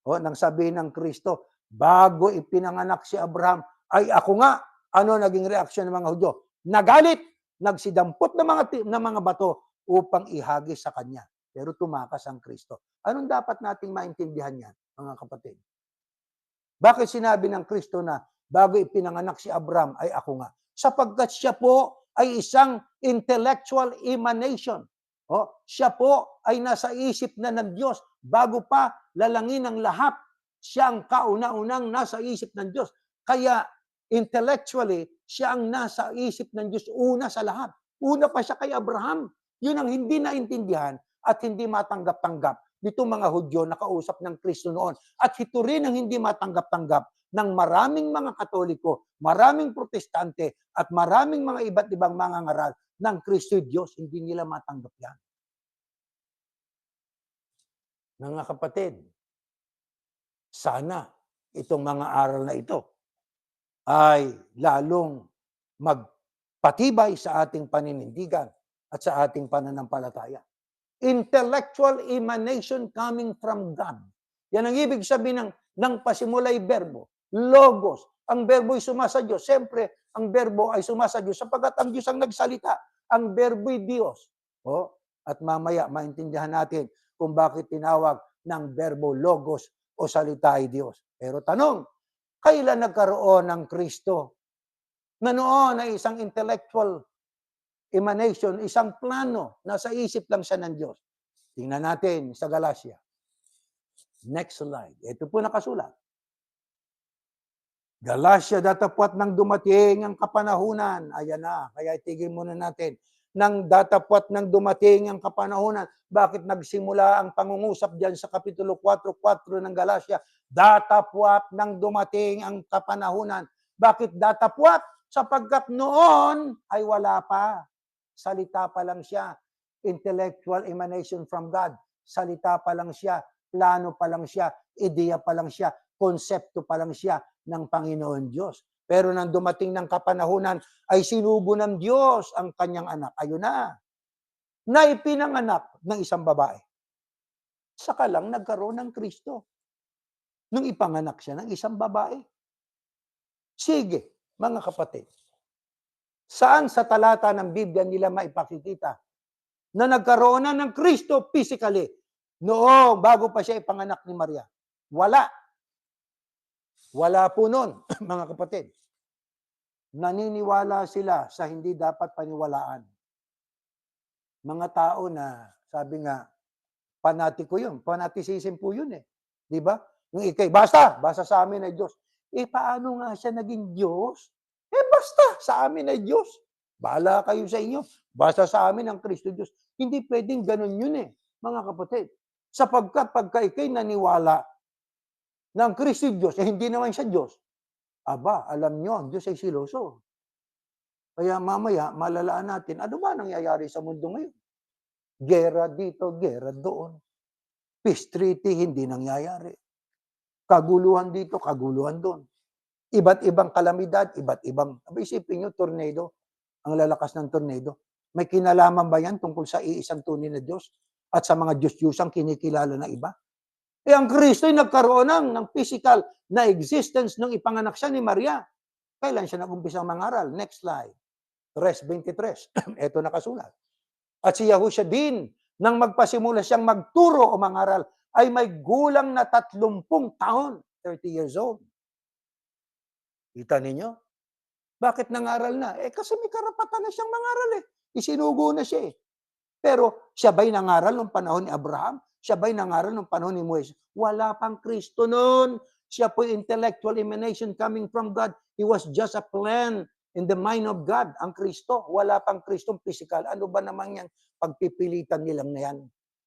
Nang sabihin ng Kristo, bago ipinanganak si Abraham, ay ako nga, ano naging reaksyon ng mga Hudyo? Nagalit, nagsidampot ng mga bato upang ihagi sa kanya. Pero tumakas ang Kristo. Anong dapat nating maintindihan yan, mga kapatid? Bakit sinabi ng Kristo na bago ipinanganak si Abraham, ay ako nga? Sapagkat siya po ay isang intellectual emanation. Siya po ay nasa isip na ng Diyos bago pa lalangin ang lahat. Siya ang kauna-unang nasa isip ng Diyos. Kaya intellectually, siya ang nasa isip ng Diyos una sa lahat. Una pa siya kay Abraham. Yun ang hindi naintindihan at hindi matanggap-tanggap nitong mga Hudyo na kausap ng Kristo noon. At ito rin ang hindi matanggap-tanggap ng maraming mga Katoliko, maraming Protestante, at maraming mga iba't ibang mga ngaral ng Kristo Diyos. Hindi nila matanggap yan. Mga kapatid, sana itong mga aral na ito ay lalong magpatibay sa ating paninindigan at sa ating pananampalataya. Intellectual emanation coming from God. Yan ang ibig sabihin ng pasimulay berbo. Logos. Ang berbo ay sumasa Diyos. Siyempre, ang berbo ay sumasa Diyos sapagkat ang Diyos ang nagsalita. Ang berbo ay Diyos. At mamaya maintindihan natin kung bakit tinawag ng berbo logos o salita ay Diyos. Pero tanong, kailan nagkaroon ng Kristo na noon ay isang intellectual emanation, isang plano, nasa isip lang siya ng Diyos? Tingnan natin sa Galatia. Next slide. Ito po nakasulat. Galatia, datapwat nang dumating ang kapanahunan. Ayan na, kaya itigil muna natin. Nang datapwat nang dumating ang kapanahunan. Bakit nagsimula ang pangungusap diyan sa Kapitulo 4:4 ng Galatia? Datapwat nang dumating ang kapanahunan. Bakit datapwat? Sapagkat noon ay wala pa. Salita pa lang siya. Intellectual emanation from God. Salita pa lang siya. Plano pa lang siya. Ideya pa lang siya. Konsepto pa lang siya ng Panginoon Diyos. Pero nang dumating ng kapanahunan, ay sinubo ng Diyos ang kanyang anak. Ayun na ipinanganak ng isang babae. Saka lang nagkaroon ng Kristo. Nung ipanganak siya ng isang babae. Sige, mga kapatid. Saan sa talata ng Biblia nila maipakikita na nagkaroon na ng Kristo physically? Noong bago pa siya ipanganak ni Maria. Wala. Wala po nun, mga kapatid. Naniniwala sila sa hindi dapat paniwalaan. Mga tao na, sabi nga, panatiko yun. Fanaticism po yun eh. Di ba? Yung ikay, basta sa amin ay Diyos. Eh, paano nga siya naging Diyos? Eh, basta sa amin ay Diyos. Bahala kayo sa inyo. Basta sa amin ang Kristo Diyos. Hindi pwedeng ganun yun eh, mga kapatid. Sapagkat pagka ikay naniwala ng Kristo Diyos, eh hindi naman siya Diyos. Aba, alam nyo, ang Diyos ay siloso. Kaya mamaya, malalaan natin, ano ba nangyayari sa mundo ngayon? Gera dito, gera doon. Peace treaty, hindi nangyayari. Kaguluhan dito, kaguluhan doon. Iba't ibang kalamidad, iba't ibang, isipin nyo, tornado, ang lalakas ng tornado. May kinalaman ba yan tungkol sa iisang tunay na Diyos? At sa mga Diyos-Diyosang kinikilala na iba? Eh, ang Kristo ay nagkaroon ng physical na existence nung ipanganak siya ni Maria. Kailan siya nag-umpisang mangaral? Next slide. Res 23. Ito nakasulat. At si Yahusha din, nang magpasimula siyang magturo o mangaral, ay may gulang na 30 taon, 30 years old. Kita ninyo? Bakit nangaral na? Eh kasi may karapatan na siyang mangaral eh. Isinugo na siya eh. Pero siya ba'y nangaral nung panahon ni Abraham? Siya ba'y nangaral nung panahon ni Moises? Wala pang Kristo noon. Siya po intellectual emanation coming from God. He was just a plan in the mind of God. Ang Kristo, wala pang Kristong physical. Ano ba naman yan? Pagpipilitan nilang na yan,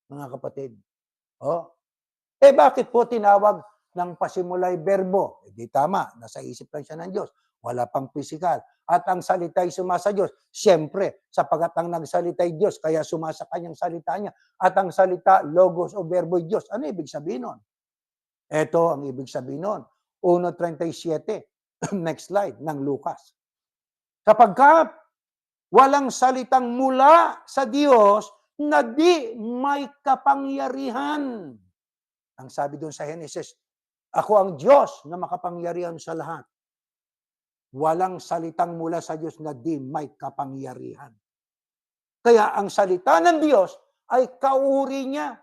mga kapatid. Oh. Eh bakit po tinawag ng pasimulay berbo? Eh di tama, nasa isip lang siya ng Diyos. Wala pang physical. At ang salita'y sumasa Diyos. Siyempre, sapagat ang nagsalita'y Diyos, kaya sumasa kanyang salita niya. At ang salita, logos o berbo Diyos. Ano ibig sabihin nun? Ito ang ibig sabihin nun. 1:37. Next slide, ng Lucas. Sapagkat walang salitang mula sa Diyos na di may kapangyarihan. Ang sabi doon sa Genesis, ako ang Diyos na makapangyarihan sa lahat. Walang salitang mula sa Diyos na di may kapangyarihan. Kaya ang salita ng Diyos ay kauri niya.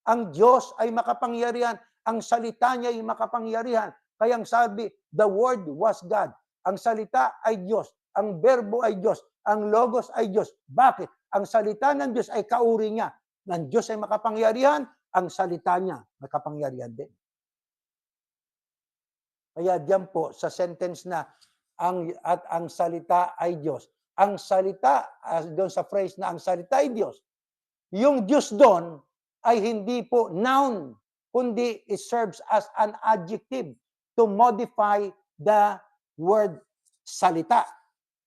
Ang Diyos ay makapangyarihan. Ang salita niya ay makapangyarihan. Kaya ang sabi, the Word was God. Ang salita ay Diyos. Ang berbo ay Diyos. Ang logos ay Diyos. Bakit? Ang salita ng Diyos ay kauri niya. Ng Diyos ay makapangyarihan. Ang salita niya, makapangyarihan din. Kaya diyan po sa sentence na ang salita ay Diyos. Ang salita, doon sa phrase na ang salita ay Diyos, yung Diyos doon ay hindi po noun, kundi it serves as an adjective to modify the word salita.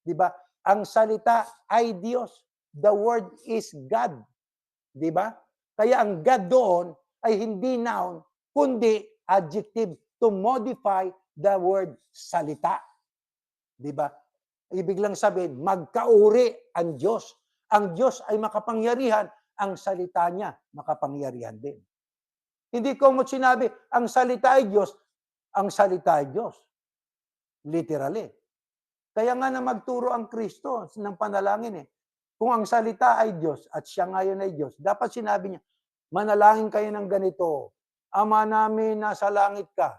Di ba? Ang salita ay Diyos. The word is God. Di ba? Kaya ang God doon ay hindi noun, kundi adjective to modify the word salita. Di ba? Ibig lang sabihin, magkauri ang Diyos. Ang Diyos ay makapangyarihan, ang salita niya makapangyarihan din. Hindi ko mo sinabi, ang salita ay Diyos, ang salita ay Diyos. Literally. Kaya nga na magturo ang Kristo ng panalangin eh. Kung ang salita ay Diyos at siya ngayon ay Diyos, dapat sinabi niya, manalangin kayo ng ganito, Ama namin nasa langit ka.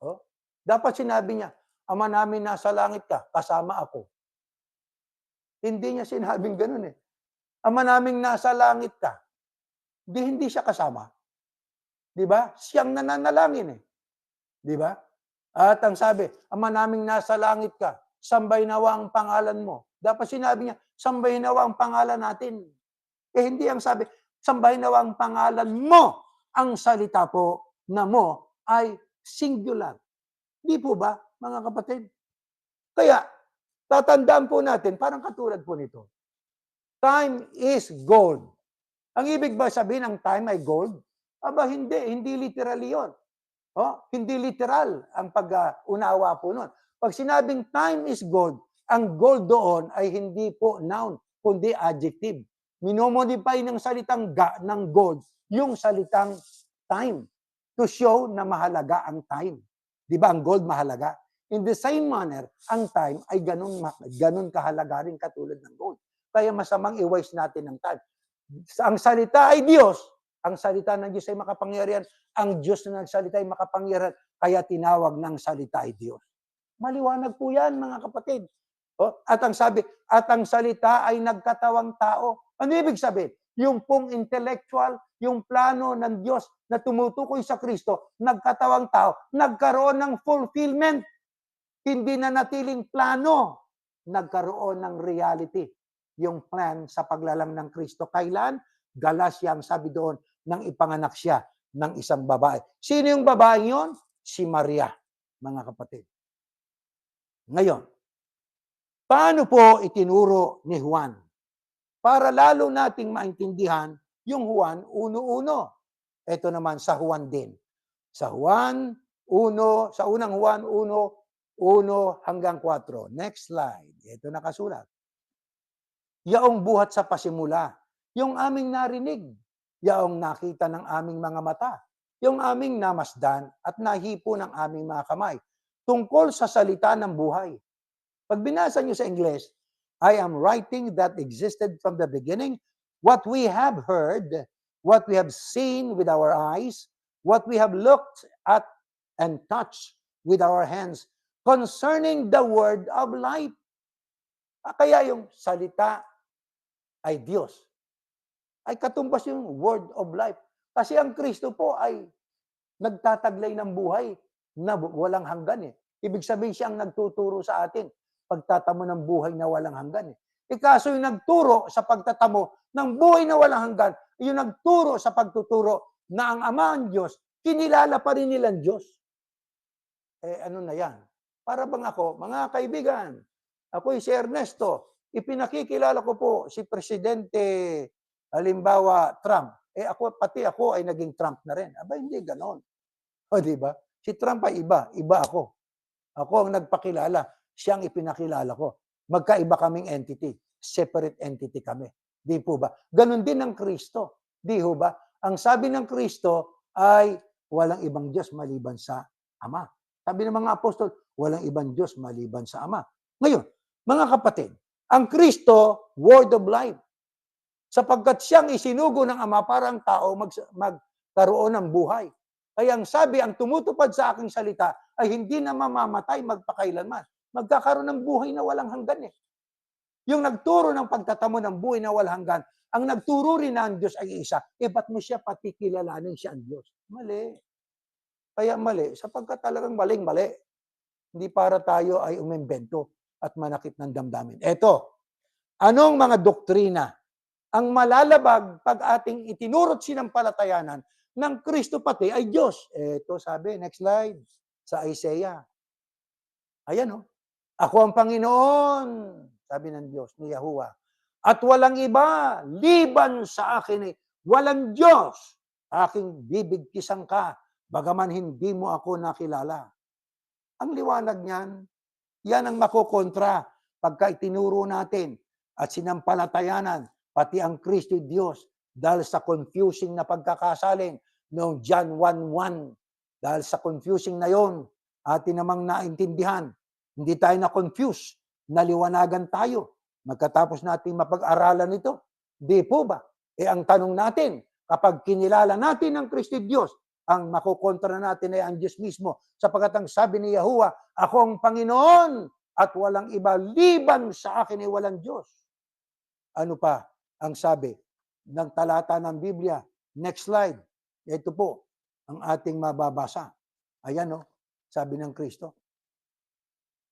Oh? Dapat sinabi niya, Ama namin nasa langit ka, kasama ako. Hindi niya sinabing ganun eh. Ama naming nasa langit ka. Hindi siya kasama. Di ba? Siyang nananalangin eh. Di ba? At ang sabi, Ama naming nasa langit ka, sambay nawa ang pangalan mo. Dapat sinabi niya, sambay nawa ang pangalan natin. Eh hindi ang sabi, sambay nawa ang pangalan mo. Ang salita po na mo ay singular. Di po ba, mga kapatid? Kaya, tatandaan po natin, parang katulad po nito. Time is gold. Ang ibig ba sabihin ng time ay gold? Aba, hindi literally yon. Oh, hindi literal ang pag-unawa po nun. Pag sinabing time is gold, ang gold doon ay hindi po noun, kundi adjective. Minomodify ng salitang ng gold yung salitang time to show na mahalaga ang time. Di ba ang gold mahalaga? In the same manner, ang time ay ganun kahalaga rin katulad ng gold. Kaya masamang i-waste natin ang time. Ang salita ay Diyos, ang salita ng Diyos ay makapangyarihan, ang Diyos na nagsalita ay makapangyarihan, kaya tinawag ng salita ay Diyos. Maliwanag po yan, mga kapatid. At ang sabi, at ang salita ay nagkatawang tao. Ano ibig sabihin? Yung pong intellectual, yung plano ng Diyos na tumutukoy sa Kristo, nagkatawang tao, nagkaroon ng fulfillment. Hindi na natiling plano, nagkaroon ng reality. Yung plan sa paglalang ng Kristo. Kailan? Galasya ang sabi doon, nang ipanganak siya ng isang babae. Sino yung babae yon? Si Maria, mga kapatid. Ngayon, paano po itinuro ni Juan? Para lalo nating maintindihan yung Juan 1:1. Ito naman sa Juan din. Sa Juan 1, sa unang Juan 1:1 hanggang 4. Next slide. Ito nakasulat. Yaong buhat sa pasimula, yung aming narinig, yaong nakita ng aming mga mata, yung aming namasdan at nahipo ng aming mga kamay, tungkol sa salita ng buhay. Pag binasa nyo sa English, I am writing that existed from the beginning, what we have heard, what we have seen with our eyes, what we have looked at and touched with our hands, concerning the word of life. Kaya yung salita ay Diyos. Ay katumbas yung word of life. Kasi ang Kristo po ay nagtataglay ng buhay na walang hanggan eh. Ibig sabihin siya ang nagtuturo sa atin pagtatamo ng buhay na walang hanggan eh. Kaso yung nagturo sa pagtatamo ng buhay na walang hanggan, yung nagturo sa pagtuturo na ang Ama ang Diyos, kinilala pa rin nilang Diyos. Ano na yan? Para bang ako, mga kaibigan, ako si Ernesto, ipinakikilala ko po si Presidente, halimbawa, Trump. Pati ako ay naging Trump na rin. Aba, hindi ganon. O, di ba? Si Trump ay iba ako. Ako ang nagpakilala, siya ang ipinakilala ko. Magkaiba kaming entity. Separate entity kami. Di po ba? Ganon din ang Kristo. Di ho ba? Ang sabi ng Kristo ay walang ibang Diyos maliban sa Ama. Sabi ng mga apostol, walang ibang Diyos maliban sa Ama. Ngayon, mga kapatid, ang Kristo, word of life. Sapagkat siyang isinugo ng Ama para ang tao magkaroon ng buhay. Kaya ang sabi, ang tumutupad sa aking salita ay hindi na mamamatay magpakailanman. Magkakaroon ng buhay na walang hanggan eh. Yung nagturo ng pagtatamo ng buhay na walang hanggan, ang nagturo rin na ang Diyos ay isa, ba't mo siya pati kilalanin siya ang Diyos? Mali. Kaya mali, sapagkat talagang maling-mali. Hindi para tayo ay umimbento at manakit ng damdamin. Eto, anong mga doktrina ang malalabag pag ating itinurot sinampalatayanan ng Kristo pati ay Diyos? Eto sabi, next slide, sa Isaiah. Ayan o. Ako ang Panginoon, sabi ng Diyos, ni Yahuwah. At walang iba, liban sa akin walang Diyos. Aking bibigtisan ka, bagaman hindi mo ako nakilala. Ang liwanag niyan, yan ang makokontra pagka itinuro natin at sinampalatayanan pati ang Kristo Diyos dahil sa confusing na pagkakasalin noong John 1:1. Dahil sa confusing na yon, atin namang naintindihan. Hindi tayo na-confuse, naliwanagan tayo. Magkatapos natin mapag-aralan ito, di po ba? Ang tanong natin, kapag kinilala natin ang Kristo Diyos, ang makukontra natin ay ang Diyos mismo. Sapagkat ang sabi ni Yahuwah, ako ang Panginoon at walang iba, liban sa akin ay walang Diyos. Ano pa ang sabi ng talata ng Biblia? Next slide. Ito po ang ating mababasa. Ayan sabi ng Kristo.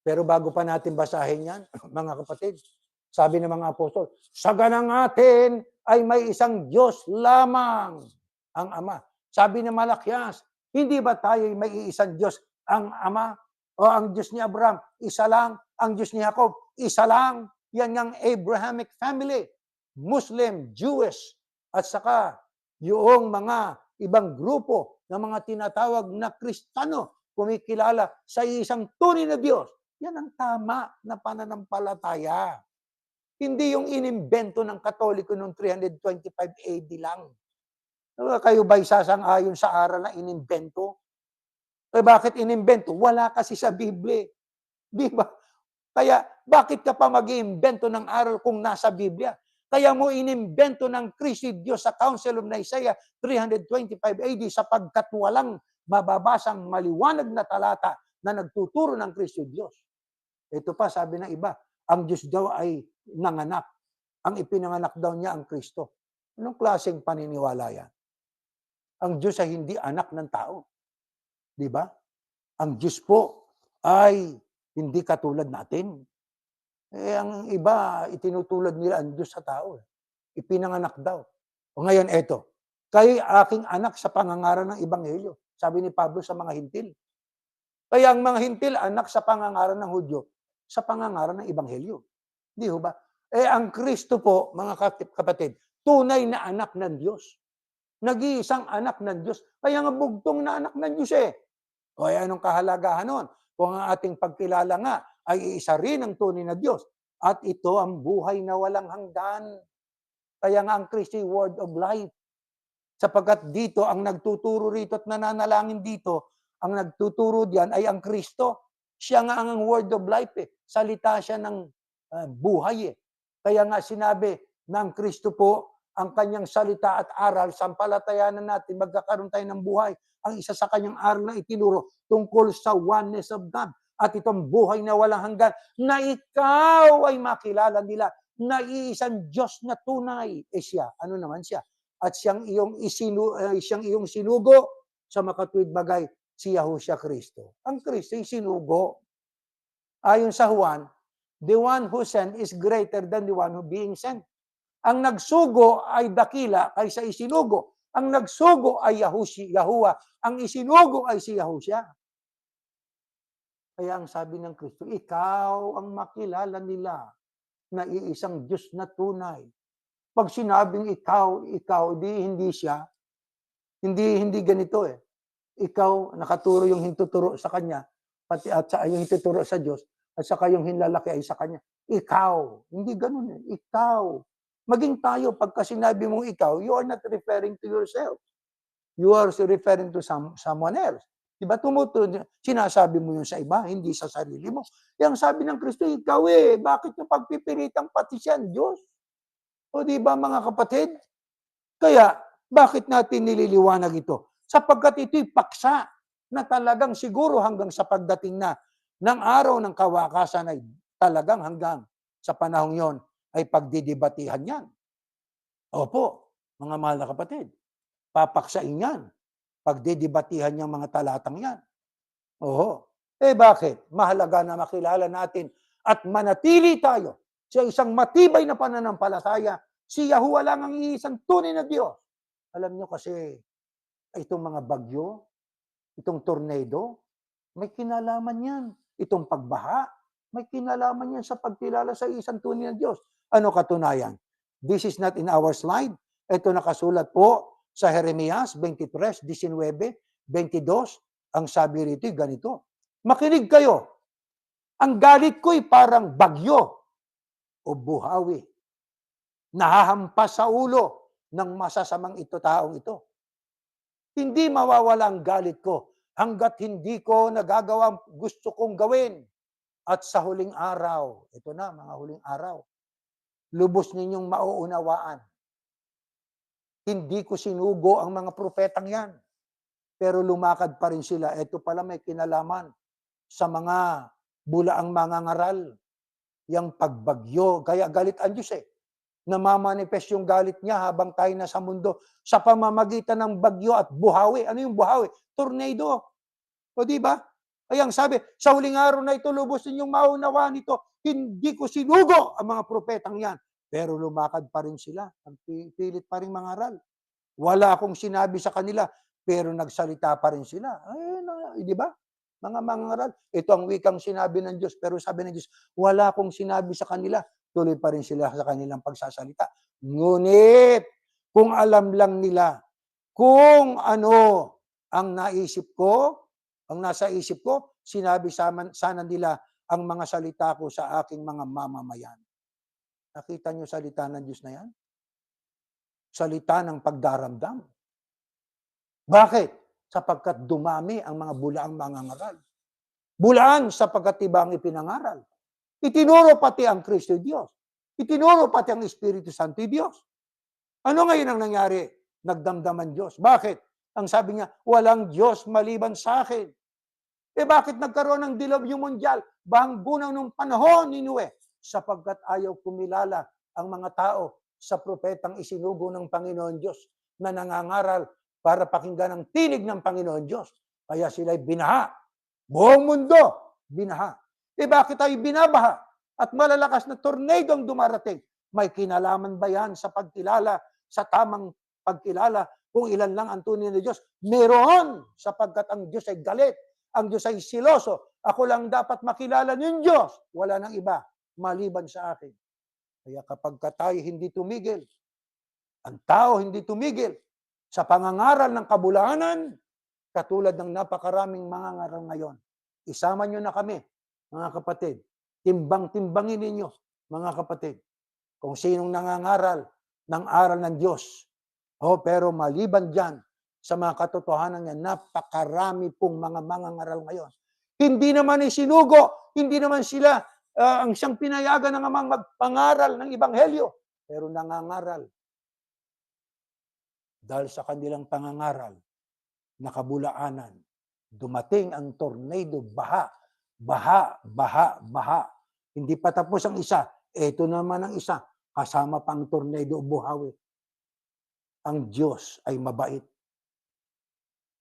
Pero bago pa natin basahin yan, mga kapatid, sabi ng mga apostol, sa ganang atin ay may isang Diyos lamang, ang Ama. Sabi ng Malakias, hindi ba tayo may isang Diyos, ang Ama? O ang Diyos ni Abraham, isa lang. Ang Diyos ni Jacob, isa lang. Yan ang Abrahamic family. Muslim, Jewish, at saka yung mga ibang grupo ng mga tinatawag na Kristiyano, kumikilala sa isang tunay na Diyos. Yan ang tama na pananampalataya. Hindi yung inimbento ng Katoliko noong 325 AD lang. Kayo ba'y sasang-ayon sa aral na inimbento? Bakit inimbento? Wala kasi sa Biblia. Di ba? Kaya bakit ka pa mag-iimbento ng aral kung nasa Biblia? Kaya mo inimbento ng Kristo Diyos sa Council of Nicaea 325 AD sapagkat walang mababasang maliwanag na talata na nagtuturo ng Kristo Diyos. Ito pa, sabi ng iba, ang Diyos daw ay nanganak. Ang ipinanganak daw niya ang Kristo. Anong klaseng paniniwala yan? Ang Diyos ay hindi anak ng tao. Di ba? Ang Diyos po ay hindi katulad natin. Ang iba, itinutulad nila ang Diyos sa tao. Ipinanganak daw. O ngayon, eto. Kayo'y aking anak sa pangangaral ng Ebanghelyo. Sabi ni Pablo sa mga hintil. Kaya ang mga hintil, anak sa pangangaral ng Hudyo, sa pangangaral ng Ebanghelyo. Di ba? Ang Kristo po, mga kapatid, tunay na anak ng Diyos. Nag-iisang anak ng Diyos. Kaya nga bugtong na anak ng Diyos O anong kahalagahan nun? Kung ang ating pagkilala nga ay isa rin ang tunay na Diyos. At ito ang buhay na walang hanggan. Kaya nga ang Kristo ay word of life. Sapagkat dito, ang nagtuturo rito at nananalangin dito, ang nagtuturo diyan ay ang Kristo. Siya nga ang word of life Salita siya ng buhay Kaya nga sinabi ng Kristo po, ang kanyang salita at aral, sampalatayanan natin, magkakaroon tayo ng buhay. Ang isa sa kanyang aral na itinuro tungkol sa oneness of God. At itong buhay na walang hanggan, na ikaw ay makilala nila na iisang Diyos na tunay. Siya, ano naman siya? At siyang iyong sinugo sa makatuwid bagay, si Yahushua Kristo. Ang Kristo ay sinugo. Ayon sa Juan, the one who sent is greater than the one who being sent. Ang nagsugo ay dakila kaysa isinugo. Ang nagsugo ay Yahuwah. Ang isinugo ay si Yahushua. Kaya ang sabi ng Kristo, ikaw ang makilala nila na iisang Diyos na tunay. Pag sinabing ikaw, hindi siya. Hindi ganito Ikaw, nakaturo yung hintuturo sa Kanya, pati at sa yung hintuturo sa Diyos, at saka yung hinlalaki ay sa Kanya. Ikaw. Hindi ganun Ikaw. Maging tayo, pagka sinabi mong ikaw, you are not referring to yourself. You are referring to someone else. Diba? Sinasabi mo yun sa iba, hindi sa sarili mo. Yang sabi ng Kristo, ikaw bakit yung pagpipilitang pati siya, Diyos? O diba mga kapatid? Kaya, bakit natin nililiwanag ito? Sapagkat ito'y paksa na talagang siguro hanggang sa pagdating na ng araw ng kawakasan ay talagang hanggang sa panahong yon ay pagdidibatihan yan. Opo, mga mahal na kapatid, papaksain yan. Pagdidibatihan yung mga talatang yan. Oo. Bakit? Mahalaga na makilala natin at manatili tayo sa isang matibay na pananampalataya. Si Yahuwah lang ang iisang tunay na Diyos. Alam nyo kasi, itong mga bagyo, itong tornado, may kinalaman yan. Itong pagbaha, may kinalaman yan sa pagkilala sa isang tunay na Diyos. Ano katunayan? This is not in our slide. Ito nakasulat po sa Jeremias 23, 19, 22. Ang sabi rito ganito, makinig kayo. Ang galit ko'y parang bagyo o buhawi. Nahahampas sa ulo ng masasamang taong ito. Hindi mawawala ang galit ko hanggat hindi ko nagagawa ang gusto kong gawin. At sa huling araw, ito na mga huling araw, lubos ninyong mauunawaan. Hindi ko sinugo ang mga propetang yan. Pero lumakad pa rin sila. Ito pala may kinalaman sa mga bulaang mangangaral. Yang pagbagyo. Kaya galit ang Diyos Namamanifest yung galit niya habang tayo nasa mundo sa pamamagitan ng bagyo at buhawi. Ano yung buhawi? Tornado. O di ba? Kaya ang sabi, sa huling araw na ito, lubos ninyong maunawaan ito. Hindi ko sinugo ang mga propetang yan. Pero lumakad pa rin sila. Pilit pa rin mangaral. Wala akong sinabi sa kanila, pero nagsalita pa rin sila. Di ba? Mga mangaral. Ito ang wikang sinabi ng Diyos, pero sabi ng Diyos, wala akong sinabi sa kanila. Tuloy pa rin sila sa kanilang pagsasalita. Ngunit, kung alam lang nila, kung ano ang naisip ko, ang nasa isip ko, sinabi sana nila ang mga salita ko sa aking mga mamamayan. Nakita niyo salita ng Diyos na yan? Salita ng pagdaramdam. Bakit? Sapagkat dumami ang mga bulaang mangangaral. Bulaan sapagkat iba ang ipinangaral. Itinuro pati ang Kristo Diyos. Itinuro pati ang Espiritu Santo Diyos. Ano ngayon ang nangyari? Nagdamdaman Diyos. Bakit? Ang sabi niya, walang Diyos maliban sa akin. Bakit nagkaroon ng dilubyo mundyal? Banggunaw nung panahon ni Noe, sapagkat ayaw kumilala ang mga tao sa propetang isinugo ng Panginoon Diyos na nangangaral para pakinggan ang tinig ng Panginoon Diyos. Kaya sila'y binaha. Buong mundo, binaha. Bakit tayo binabaha? At malalakas na tornado ang dumarating. May kinalaman ba yan sa pagkilala, sa tamang pagkilala, kung ilan lang ang tunay na Diyos? Meron, sapagkat ang Diyos ay galit. Ang Diyos ay siloso. Ako lang dapat makilala ng Diyos. Wala nang iba maliban sa akin. Kaya kapag tayo hindi tumigil, ang tao hindi tumigil sa pangangaral ng kabulahanan, katulad ng napakaraming mga ngaral ngayon. Isama nyo na kami, mga kapatid. Timbang-timbangin ninyo, mga kapatid, kung sinong nangangaral ng aral ng Diyos. Pero maliban dyan, sa mga katotohanan niya, napakarami pong mga mangangaral ngayon. Hindi naman isinugo, hindi naman sila ang siyang pinayagan ng amang magpangaral ng Ebanghelyo, pero nangangaral. Dahil sa kanilang pangangaral, nakabulaanan, dumating ang tornado, baha, baha, baha, baha. Hindi pa tapos ang isa, eto naman ang isa, kasama pang tornado, buhawi. Ang Diyos ay mabait.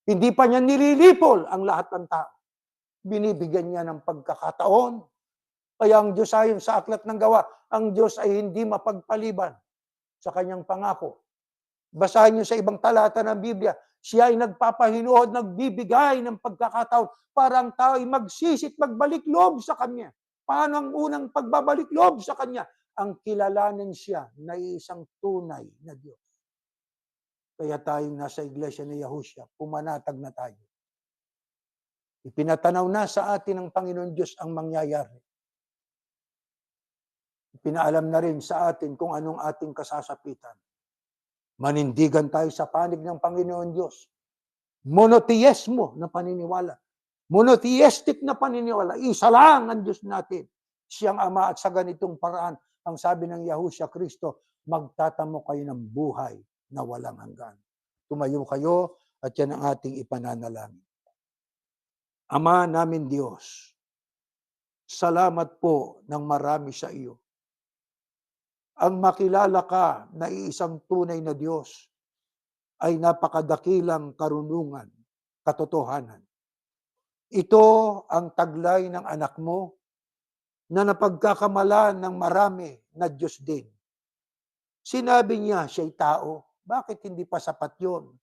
Hindi pa niya nililipol ang lahat ng tao. Binibigyan niya ng pagkakataon. Kaya ang Diyos ayon sa aklat ng gawa, ang Diyos ay hindi mapagpaliban sa kanyang pangako. Basahin niyo sa ibang talata ng Biblia, siya ay nagpapahinuod, nagbibigay ng pagkakataon para ang tao ay magsisit, magbalik loob sa kanya. Paano ang unang pagbabalik loob sa kanya? Ang kilalanin siya na isang tunay na Diyos. Kaya tayong nasa iglesia ni Yahushua, pumanatag na tayo. Ipinatanaw na sa atin ng Panginoon Diyos ang mangyayari. Ipinaalam na rin sa atin kung anong ating kasasapitan. Manindigan tayo sa panig ng Panginoon Diyos. Monotheismo na paniniwala. Monotheistic na paniniwala. Isa lang ang Diyos natin. Siyang Ama at sa ganitong paraan, ang sabi ng Yahushua Kristo, magtatamo kayo ng buhay na walang hanggan. Tumayo kayo at yan ang ating ipananalangin. Ama namin Diyos, salamat po ng marami sa iyo. Ang makilala ka na iisang tunay na Diyos ay napakadakilang karunungan, katotohanan. Ito ang taglay ng anak mo na napagkakamalan ng marami na Diyos din. Sinabi niya siya'y tao. Bakit hindi pa sapat yun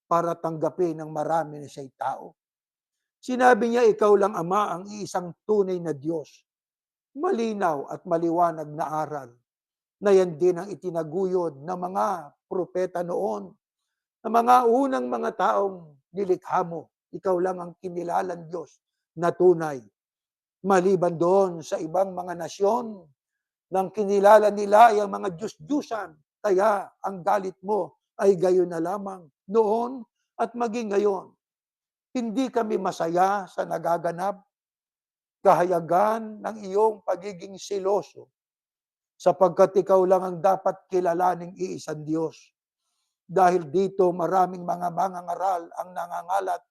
para tanggapin ng marami na siya'y tao? Sinabi niya, ikaw lang Ama ang iisang tunay na Diyos. Malinaw at maliwanag na aral na yan din ang itinaguyod ng mga propeta noon, ng mga unang mga taong nilikha mo. Ikaw lang ang kinilalang Diyos na tunay. Maliban doon sa ibang mga nasyon, nang kinilala nila ay ang mga Diyos-Diyusan, kaya ang galit mo ay gayon na lamang noon at maging ngayon. Hindi kami masaya sa nagaganap, kahayagan ng iyong pagiging seloso, sapagkat ikaw lang ang dapat kilalaning iisang Diyos. Dahil dito maraming mga mangangaral ang nangangalat.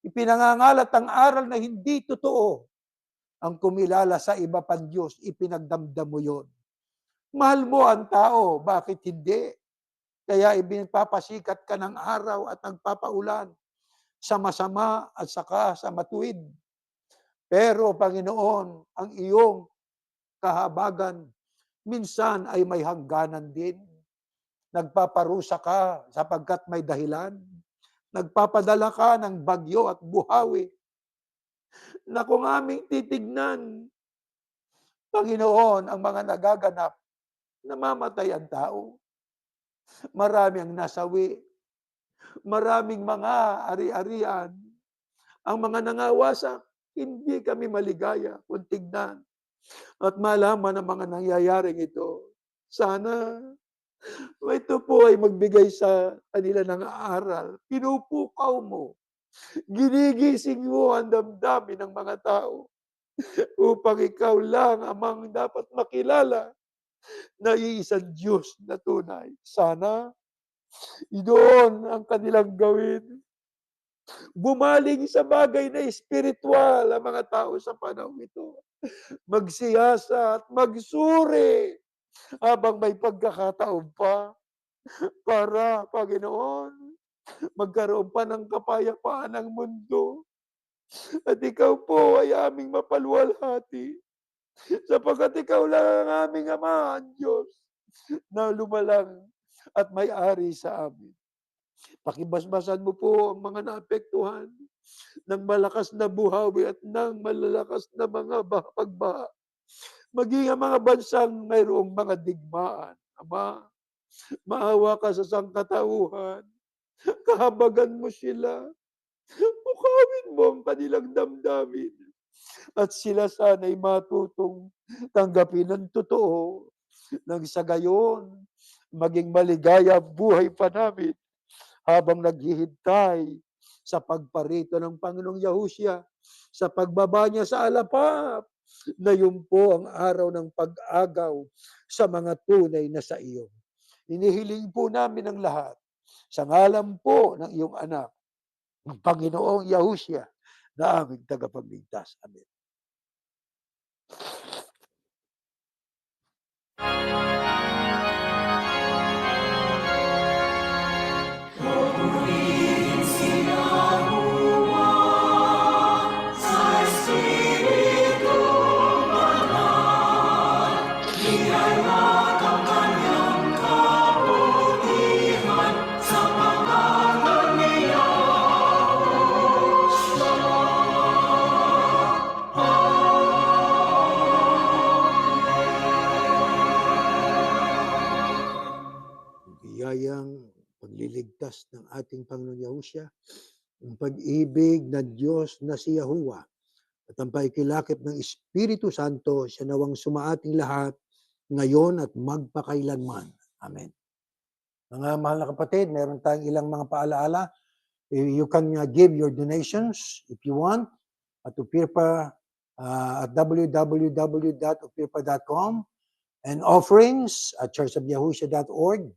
Ipinangangalat ang aral na hindi totoo. Ang kumilala sa iba pang Diyos, ipinagdamdam mo yun. Mahal mo ang tao, bakit hindi? Kaya ipinapasikat ka ng araw at nagpapaulan sa masama at saka sa matuwid. Pero Panginoon, ang iyong kahabagan, minsan ay may hangganan din. Nagpaparusa ka sapagkat may dahilan. Nagpapadala ka ng bagyo at buhawi na kung aming titignan, Panginoon, ang mga nagaganap, namamatay ang tao. Marami ang nasawi. Maraming mga ari-arian. Ang mga nangawasak, hindi kami maligaya kung tignan at malaman ang mga nangyayaring ito. Sana ito po ay magbigay sa kanila ng aral. Pinupukaw mo. Ginigising mo ang damdamin ng mga tao upang ikaw lang amang dapat makilala
na iisang Diyos na tunay. Sana iyon ang kanilang gawin. Bumaling sa bagay na espiritual ang mga tao sa panahon ito. Magsiyasat, magsuri habang may pagkakataon pa para, Panginoon, magkaroon pa ng kapayapaan ang mundo. At ikaw po ay aming mapaluwalhati sapagkat ikaw lang ang aming Ama, ang Diyos, na lumalang at may-ari sa amin. Pakibasbasan mo po ang mga naapektuhan ng malakas na buhawi at ng malalakas na mga pagbaha. Maging ang mga bansang mayroong mga digmaan. Ama, maawa ka sa sangkatauhan. Kahabagan mo sila. Bukawin mo ang kanilang damdamin. At sila sana'y matutong tanggapin ang totoo nang sa gayon maging maligaya ang buhay pa namin habang naghihintay sa pagparito ng Panginoong Yahushua, sa pagbaba niya sa alapap, na yun po ang araw ng pag-agaw sa mga tunay na sa iyo. Inihiling po namin ang lahat sa ngalan po ng iyong anak, ng Panginoong Yahushua, na aming tagapagligtas. Amen. Biyayang pagliligtas ng ating Panginoon Yahushua, ang pag-ibig ng Diyos na si Yahuwah, at ang paikilakip ng Espiritu Santo, siya nawang sumaating lahat, ngayon at magpakailanman. Amen. Mga mahal na kapatid, meron tayong ilang mga paalaala. You can give your donations if you want at UPIRPA at www.upirpa.com, and offerings at churchofyahushua.org.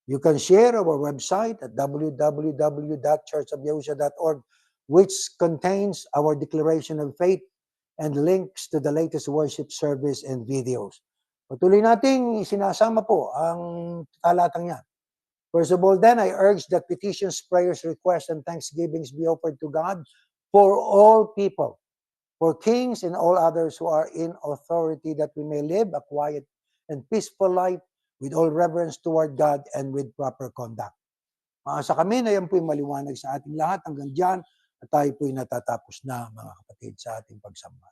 You can share our website at www.churchofyahushua.org, which contains our declaration of faith and links to the latest worship service and videos. Patuloy nating sinasama po ang talatang yan. First of all, then, I urge that petitions, prayers, requests, and thanksgivings be offered to God for all people, for kings and all others who are in authority, that we may live a quiet and peaceful life with all reverence toward God and with proper conduct. Maasa kami na yan po'y maliwanag sa ating lahat hanggang dyan at tayo po'y natatapos na, mga kapatid, sa ating pagsamba.